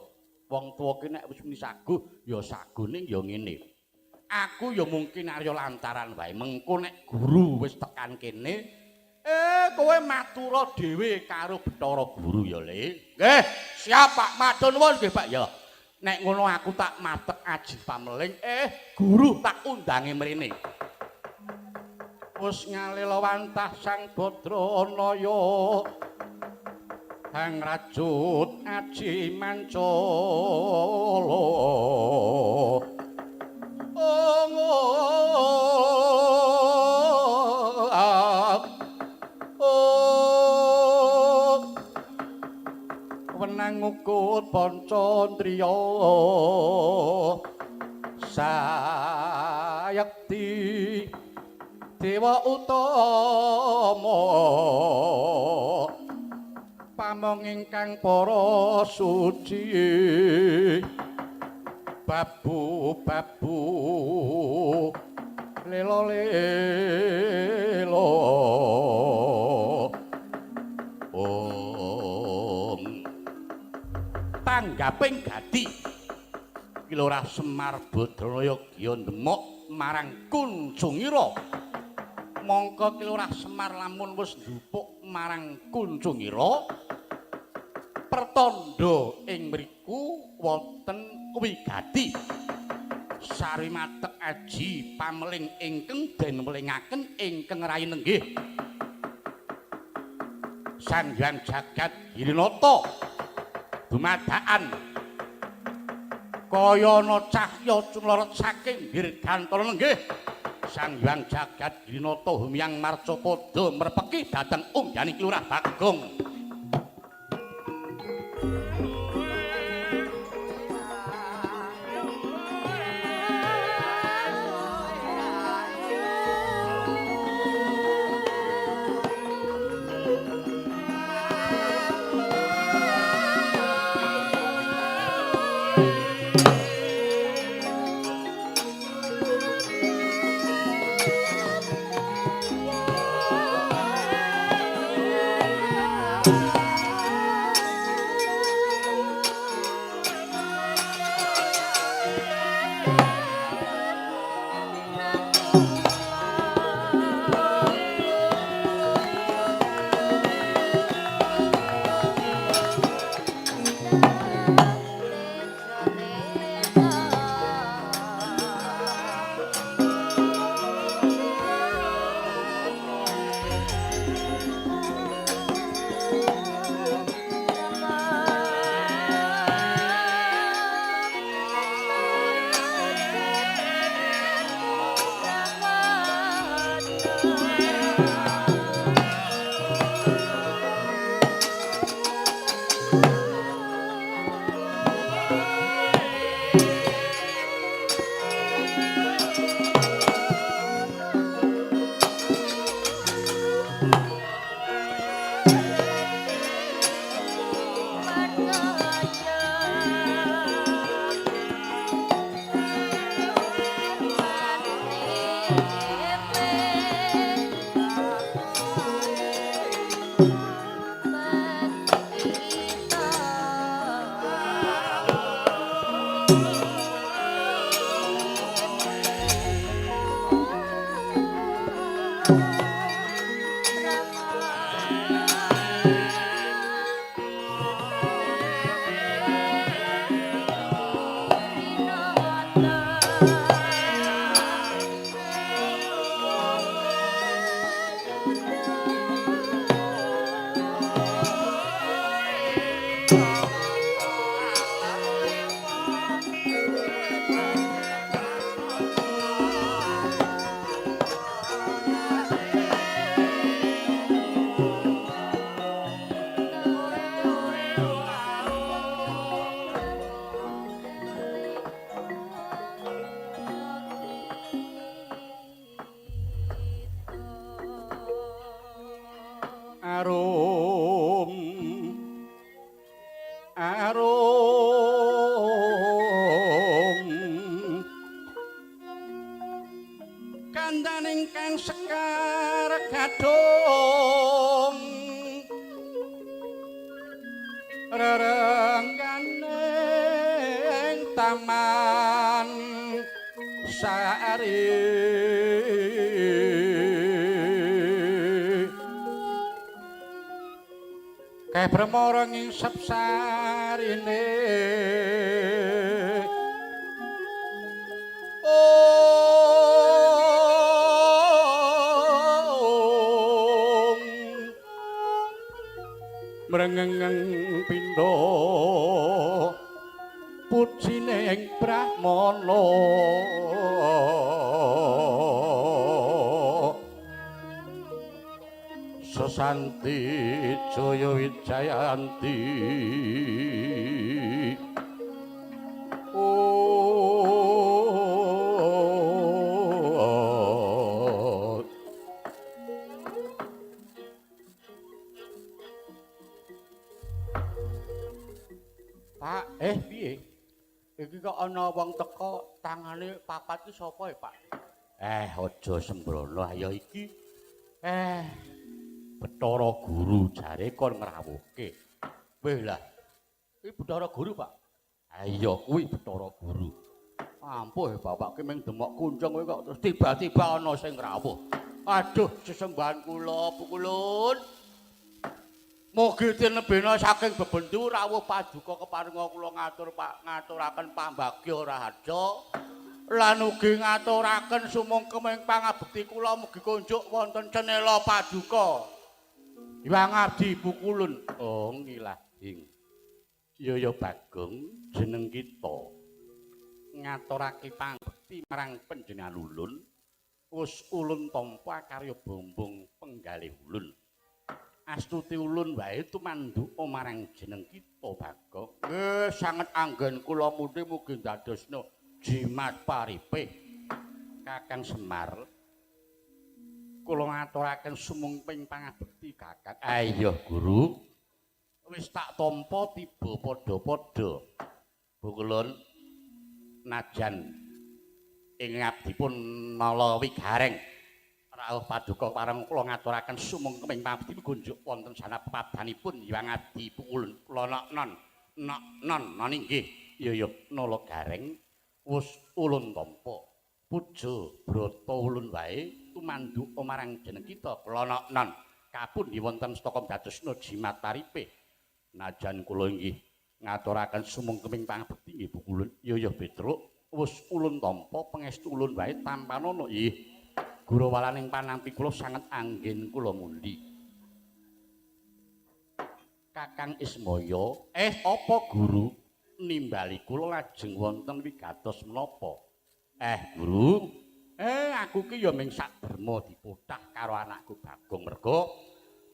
Wong tuwa ki nek wis muni saguh, ya sagune ya ngene. Aku ya mungkin arya lantaran wae mengko nek guru wis tekan kene kowe matura dhewe karo Bathara Guru ya Le. Nggih, siap Pak, matur nuwun nggih Pak ya. Nek ngono aku tak matek aji pameling guru tak undangi mrene. Wis ngalila wantah Sang Badranaya Hang rajut aji mancala. Wenang ngukut Pancandriya sayekti dewa utama pamong ingkang para suci babu lelo tanggaping gati Kilurah Semar Badranaya Giya ndemok marang Kuncungira. Mongko Kilurah Semar lamun wis ndupuk marang Kuncungira, pertanda ing mriku wonten wigati sari matek aji pameling ingkang den welingaken ingkang rayi nenggih Sang Hyang Jagat Hirinata dumadakan kayana cahya cumlorot saking dirgantara nenggih Sang Hyang Jagat Hirinata humyang marcapada merpeki dhateng ungganing Kilurah Bagong. Kakang Sekar Gadung rerengganing taman sari kae bremara ngisep sarine mrengeng pindha pujining brahmana sesanti jaya wijayanti Pak, piye? Iki kok ana wong teka tangane papat iki sapa ya, Pak? Aja sembrono ya iki. Bathara Guru jare kon ngrawuhke. Weh lah. Iki Bathara Guru, Pak. Iya kuwi Bathara Guru. Ampuh Bapak ki mung demok kuncung kowe kok terus tiba-tiba ana sing ngrawuh. Aduh, sesembahan kula pukulun. Mugi tinebena saking bebendu rawuh paduka keparenga kula ngaturaken pambagya raharja lan ugi ngaturaken sumangkeming pangabekti kula mugi kunjuk wonten cenela paduka. Hyang abdi pukulun. Oh ngilah ing. Ya Bagong jeneng kita ngaturake pangabekti marang panjenengan ulun wis ulun tampa karya bombong penggalih ulun. Astuti ulun wae tumandu marang jeneng kita Bagong. Sanget anggen kula mugi ndadosna jimat paripe. Kakang Semar kula ngaturaken sumungping pangabekti Kakang. Ayo Guru. Wis tak tampa tiba padha-padha. Bukulun najan ing abdipun nala wigareng rawuh paduka pareng kula ngaturaken sumungkeming pangabekti gunjuk wonten sanapadanipun Hyang Adi Pukulun kula non inggih ya nala gareng wis ulun tampa puja brata ulun wae tumandu marang jeneng kita kula non kapundi wonten staka dadosna jimat paripe najan kula inggih ngaturaken sumungkeming pangabekti nggih Pukulun ya Petruk wis ulun tampa pangestu ulun wae tampanana nggih Guru walaning panampi kula sanget anggen kula mundi. Kakang Ismaya, apa Guru nimbali kula lajeng wonten wigatos menapa? Guru, aku ki ya ming sak derma dipotah karo anakku Bagong merga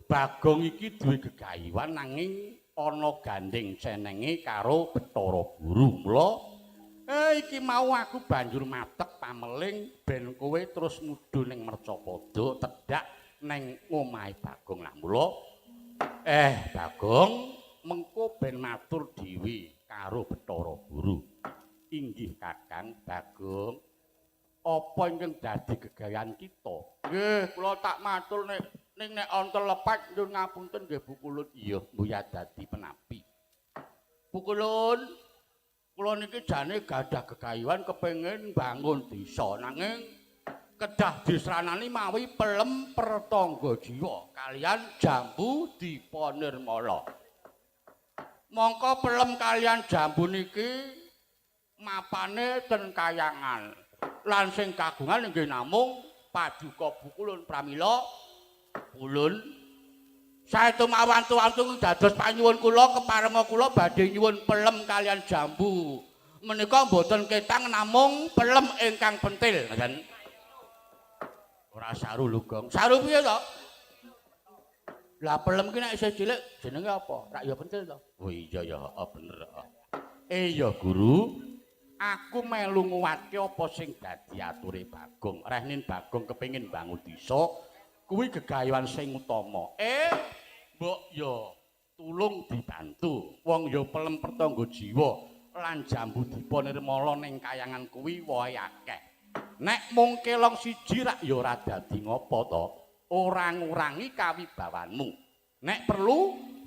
Bagong iki duwe gegayuhan nanging ana gandeng cenenge karo Bathara Guru. Mula iki mau aku banjur matek pameling ben kowe terus mudhun ning Mercapada tedhak ning omahe Bagong. Lah mula Bagong mengko ben matur dhewe karo Bathara Guru. Inggih Kakang Bagong. Apa ingkang dadi gegayan kita? Nggih, kula tak matur nek ontel lepat nyuwun ngapunten nggih Pukulun. Iya, mbuya dadi penapi. Pukulun kula niki jane gadah gegayuhan kepengin bangun desa nanging kedah disranani mawi pelem pertangga jiwa kalian jambu dipanirmala. Mongko pelem kalian jambu niki mapane ten kayangan lan sing kagungan inggih namung paduka Pukulun pramila ulun saestu mawantu-wantu dados panyuwun kula keparenga kula badhe nyuwun pelem kalian jambu. Menika mboten ketang namung pelem ingkang pentil, ngoten. Ora saru lho, Gong. Saru piye to? Lah pelem ki nek isih cilik jenenge apa? Rak ya pentil to. Oh iya ya, bener. Ya Guru, aku melu nguwatke apa sing dadi ature Bagong. Rehnin Bagong kepengin bangun desa, kuwi gegayuhan sing utama. Mbok ya tulung dibantu. Wong ya pelem pertangga jiwa lan jambu dipanirmala ning kayangan kuwi wae akeh. Nek mung kelong siji rak ya ora dadi ngopo to. Ora ngurangi kawibawanmu. Nek perlu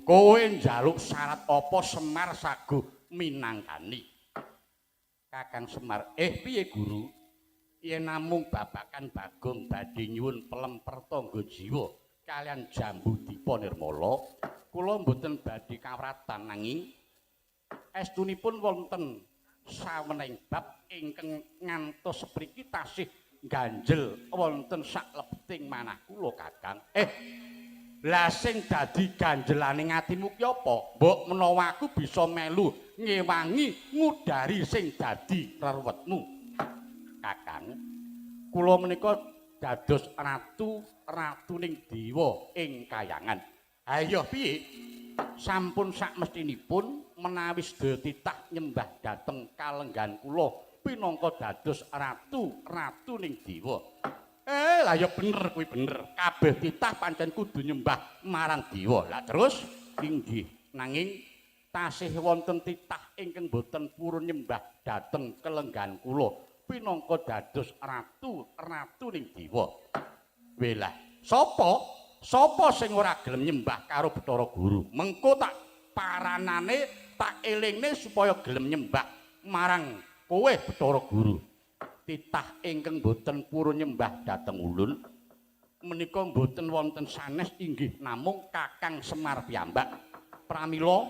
kowe njaluk syarat apa Semar saguh minangkani. Kakang Semar, piye Guru? Yen namung babakan Bagong badhe nyuwun pelemper tangga jiwa kalian Jambu Dipa Nirmala, kula mboten badhe kawratan nanging estunipun wonten sawening bab ingkang ngantos spriki tasih ganjel wonten saklebeting manah kula Kakang. Lah sing dadi ganjelane atimu ki apa? Mbok menawa aku bisa melu ngewangi ngudari sing dadi reruwetmu. Kakang, kula menika dados ratuning dewa ing kayangan. Ayo piye? Sampun sakmestinipun menawi sedaya titah nyembah dhateng kalenggan kula pinangka dados ratuning dewa. Lah ya bener kuwi bener. Kabeh titah pancen kudu nyembah marang dewa. Lah terus inggih nanging tasih wonten titah ingkang boten purun nyembah dhateng kalenggan kula pinangka dados ratuning dewa. Welah, sapa sing ora gelem nyembah karo Bathara Guru? Mengko tak paranane tak elingne supaya gelem nyembah marang kowe Bathara Guru. Titah ingkang boten purun nyembah dhateng ulun menika boten wonten sanes inggih namung Kakang Semar piyambak. Pramila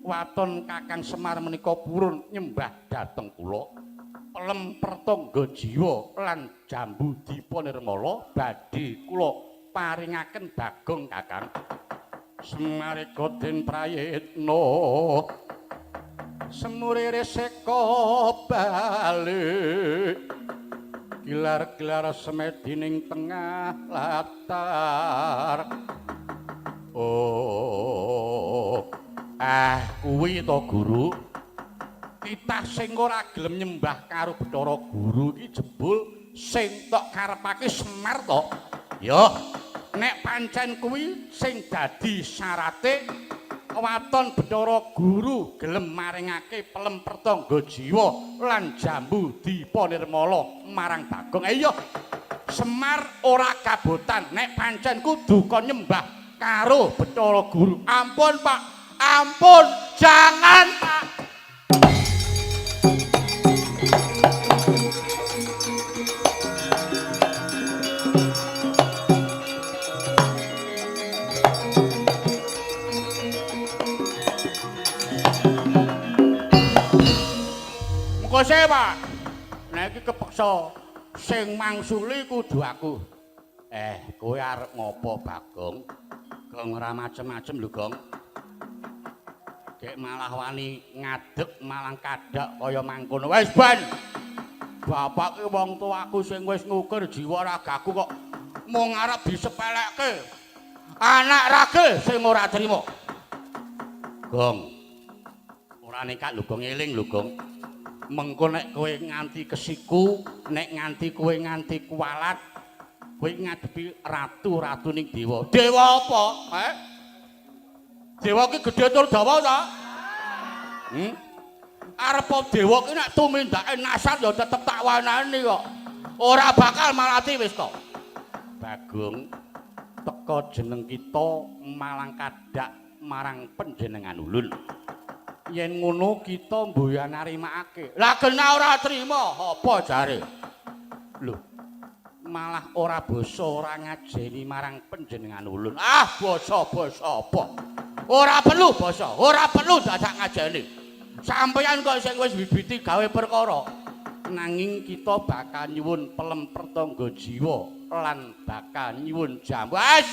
waton Kakang Semar menika purun nyembah dhateng kula. Pelemper tangga jiwa lan Jambu Dipa Nirmala badhe kula paringaken Bagong Kakang. Semarika den prayitna semurire seka bali gilar-gilar semedining tengah latar. Kuwi to Guru. Titah sing ora gelem nyembah karo Bathara Guru iki jebul sing tok karepake Semar to. Ya, nek pancen kuwi sing dadi syarate waton Bathara Guru gelem maringake pelemper tangga jiwa lan Jambu Dipa Nirmala marang Bagong. Iya, Semar ora kabotan nek pancen kudu kon nyembah karo Bathara Guru. Ampun, Pak. Ampun, jangan, Pak. Kose Pak, nek iki kepeksa sing mangsuli kudu aku. Kowe arep ngopo Bagong? Gong ora macem-macem lho Gong. Gek malah wani ngadeg malang kadhak kaya mangkono. Wis ban. Bapak ki wong tuaku sing wis ngukur jiwa ragaku kok mung arep disepelekke. Anak ragil sing ora trima. Gong. Ora nekat lho Gong, eling lho Gong. Mengko nek kowe nganti kesiku, nek nganti kowe nganti kualat, kowe ngadepi ratuning dewa. Dewa apa? Dewa ki gedhe tur dawa ta? Arep dewa ki nek tumindake nasar ya tetep tak wanani kok. Ora bakal malati wis to. Bagong, teka jeneng kita malang kadhak marang panjenengan ulun. Yen ngono kita mboyan narimakake. Lah kena ora trima, apa jare? Lho, malah ora basa ora ngajeni marang panjenengan ulun. Basa apa? Ora perlu basa, ora perlu dadak ngajeni. Sampeyan kok sing wis bibiti gawe perkara. Nanging kita bakal nyuwun pelemper tangga jiwa lan bakal nyuwun jambu. Wis,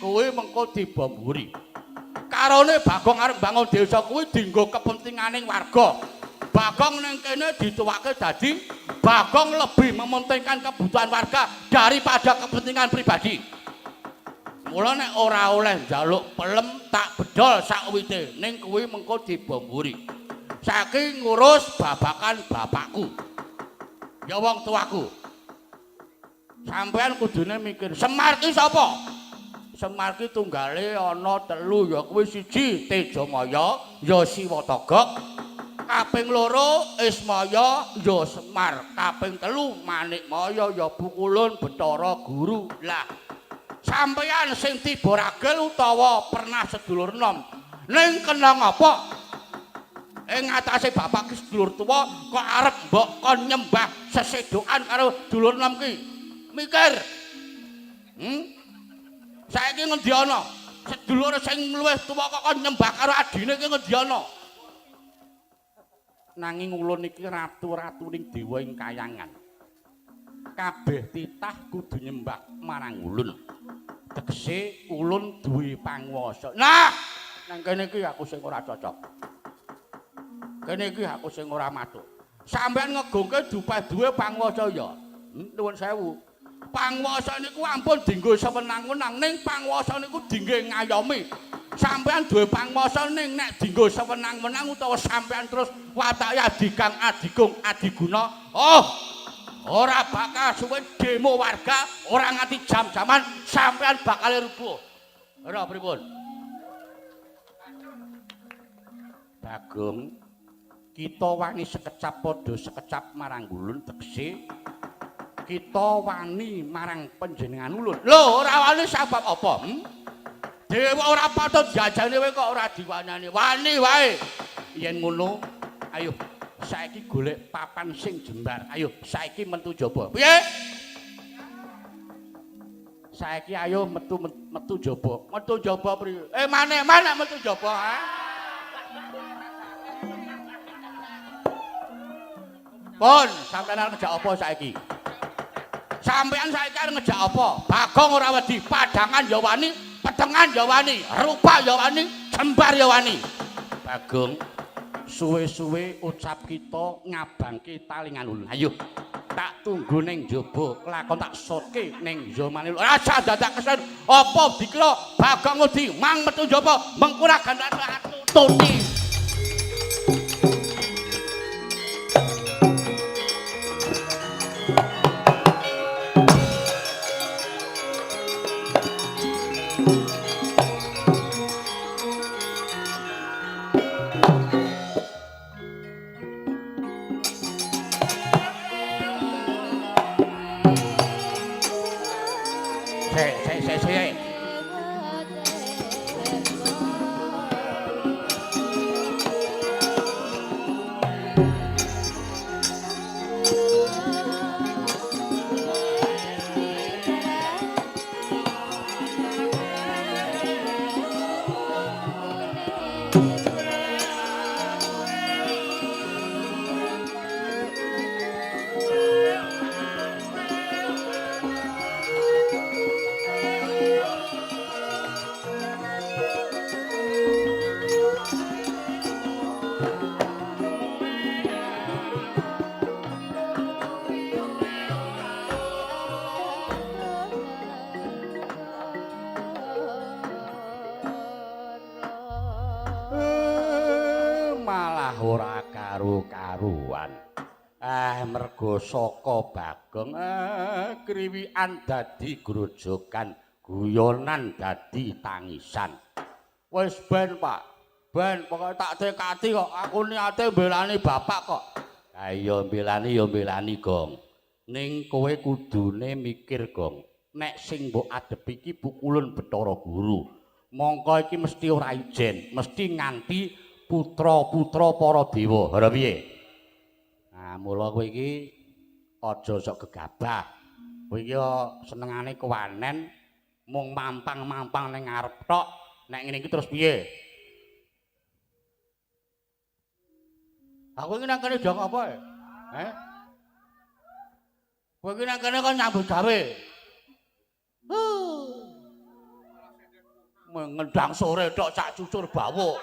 kowe mengko dibamburi. Karone Bagong arep bangun desa kuwi dienggo kepentinganing warga. Bagong ning kene dituwake dadi Bagong lebih mementingkan kebutuhan warga daripada kepentingan pribadi. Mula nek ora oleh njaluk pelem tak bedol sakwite ning kuwi mengko dibamburi. Saiki ngurus babakan bapakku. Ya wong tuaku. Sampeyan kudune mikir, Semar ki sapa? Semar ki tunggale ana telu ya kuwi siji Tejamaya, ya Siwatagak, Kaping loro Ismaya ya Semar, kaping telu Manikmaya ya Pukulun Bathara Guru. Lah sampeyan sing tiba ragil utawa pernah sedulur enom ning kenang apa ing atase bapak ki sedulur tuwa kok arep mbok kon nyembah sesedokan karo dulur enom ki mikir saiki ngendi ana sedulur sing luwih tuwa kok kon nyembah karo adine ki ngendi ana nanging ulun iki ratu-ratuning dewa ing kayangan kabeh titah kudu nyembah marang ulun tegese ulun duwe panguwasa nah nang kene iki aku sing ora cocok kene iki aku sing ora matuk sampeyan ngegungke duwe panguwasa ya nuwun sewu panguwasa niku ampun dienggo sewenang-wenang ning panguwasa niku dienggo ngayomi sampeyan duwe panguwasa ning nek dienggo sewenang-wenang utawa sampeyan terus watake adikang adikung adiguna ora bakal suwe demo warga ora nganti jam-jaman sampeyan bakal rubuh ora pripun Bagong kita wani sekecap padha sekecap marang ulun tegese kita wani marang panjenengan ulun. Lho, ora wani sebab apa? Dewa ora patut jajane kowe kok ora diwanani. Wani wae. Yen ngono, ayo saiki golek papan sing jembar. Ayo saiki metu jaba. Piye? Saiki ayo metu jaba. Metu jaba priye? Maneh metu jaba, ha? Pun, sampeyan arep ngejak apa saiki? Sampeyan saiki arep ngejak apa? Bagong ora wedi, padangan ya wani, petengan ya wani, rupa ya wani, jembar ya wani. Bagong, suwe-suwe ucap kita ngabangke talingan ulun. Ayo, tak tunggu ning njaba, kelakon tak sotke ning njomane. Aja dadak kesen apa dikira Bagong wedi mang metu njaba, mengko ora gandane atutuni. Mergo saka Bagong kriwikan dadi grojogan guyonan dadi tangisan wis ben Pak ben pokoke tak tekati kok aku niate mbelani bapak kok ha iya mbelani Gong ning kowe kudune mikir Gong nek sing mbok adep iki Pukulun Bathara Guru mongko iki mesti ora ijen mesti nganti putra-putra para dewa ora piye nah, mula kowe iki aja sok gegabah. Kowe iki senengane kewanen mung mampang-mampang ning ngarep tok. Nek ngene iki terus piye? Aku iki nang kene jong apa ya? Kowe iki nang kene kok nyambut gawe. Ngendang sore tok cak cucur bawuk.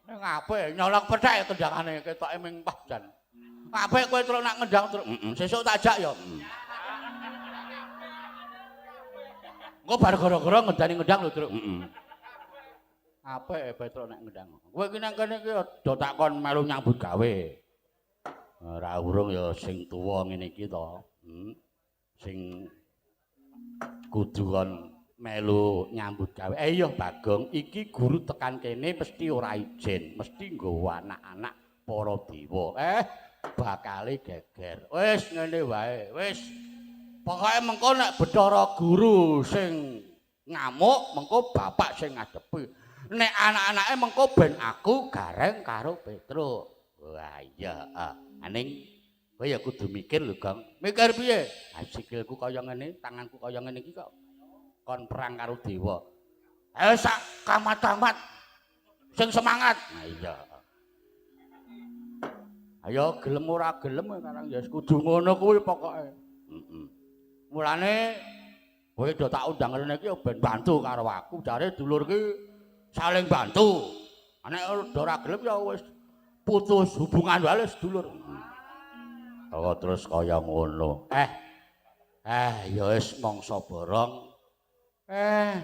Ngapain nyolong pethek kendangane ketoke ming padan. Ngapain kowe terus nak ngendang terus sesuk tak ajak ya. Engko bar gara-gara ngendani-ngendang lho terus. Apik bae terus nak ngendang. Kowe iki nang kene iki do takon melu nyambut gawe. Ora urung ya sing tuwa ngene iki to. Sing kudu kon melu nyambut gawe. Iya Bagong, iki guru tekan kene mesti ora ijen, mesti nggawa anak-anak para dewa. Bakale geger. Wis ngene wae, wis. Pokoke mengko nek Bathara Guru sing ngamuk, mengko bapak sing ngadepi. Nek anak-anake mengko ben aku gareng karo Petruk. Wah iya, aning kowe ya kudu mikir lho, Gong. Mikir piye? Sikilku kaya ngene, tanganku kaya ngene iki kok kon perang karo dewa. Ayo sak kamat-kamat sing semangat. Nah iya. Ayo gelem ora gelem karang ya kudu ngono kuwi pokoke. Mulane kowe do tak undang rene iki ben bantu karo aku, jare dulur ki saling bantu. Nek ora gelem ya wis putus hubungan wae sedulur. Oh terus kaya ngono. Ya wis mangsa borong.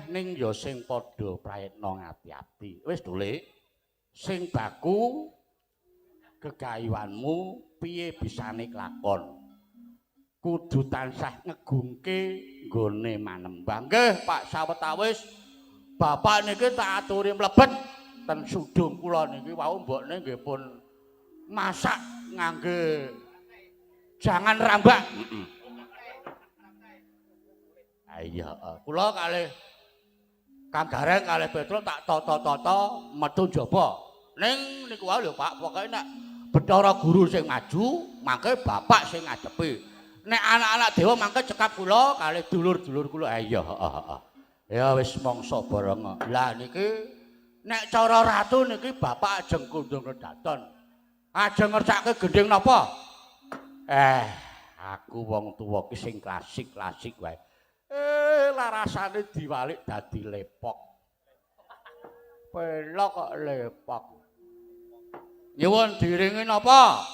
Ning ya sing padha prayitna ngati-ati. Wis Dule. Sing baku gegayuhanmu piye bisane kelakon. Kudu tansah ngegungke nggone manembang. Nggih, Pak sawetawis bapak niki tak aturi mlebet ten sudung kula niki wau mbokne nggih pun masak ngangge jangan rambak. Iya, kula kalih Kang Gareng kalih Petruk tak tata-tata metu njaba. Ning niku wae lho Pak, pokoke nek Bathara Guru sing maju, mangke bapak sing ngadepi. Nek anak-anak dewa mangke cekap kula kalih dulur-dulur kula. Iya, heeh. Ya wis mangsa bareng. Lah niki nek cara ratu niki bapak ajeng kundung kedaton. Ajeng ngersake gendhing napa? Aku wong tuwa ki sing klasik-klasik wae. Larasane diwalik dadi lepok. Pelok kok lepok. Nyuwun diringi napa?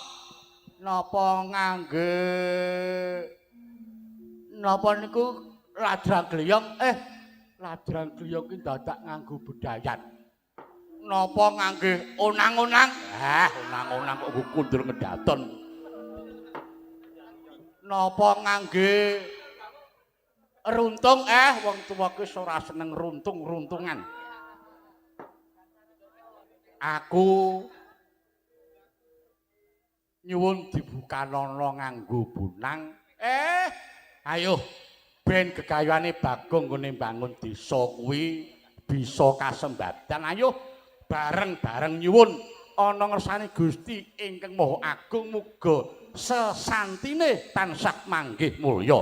Napa ngangge napa niku ladrang gliyong ladrang gliyong ki dadak nganggo bedayan napa ngangge onang-onang onang-onang kok kundur ngedaton napa ngangge runtung wong tuwa ki ora seneng runtung-runtungan aku nyuwun dibukanono nganggo bunang. Ayo ben gegayuhane Bagong nggone mbangun desa kuwi bisa kasembadan. Ayo bareng-bareng nyuwun ana ngersane Gusti ingkang Maha Agung muga sesantine tansah manggih mulya.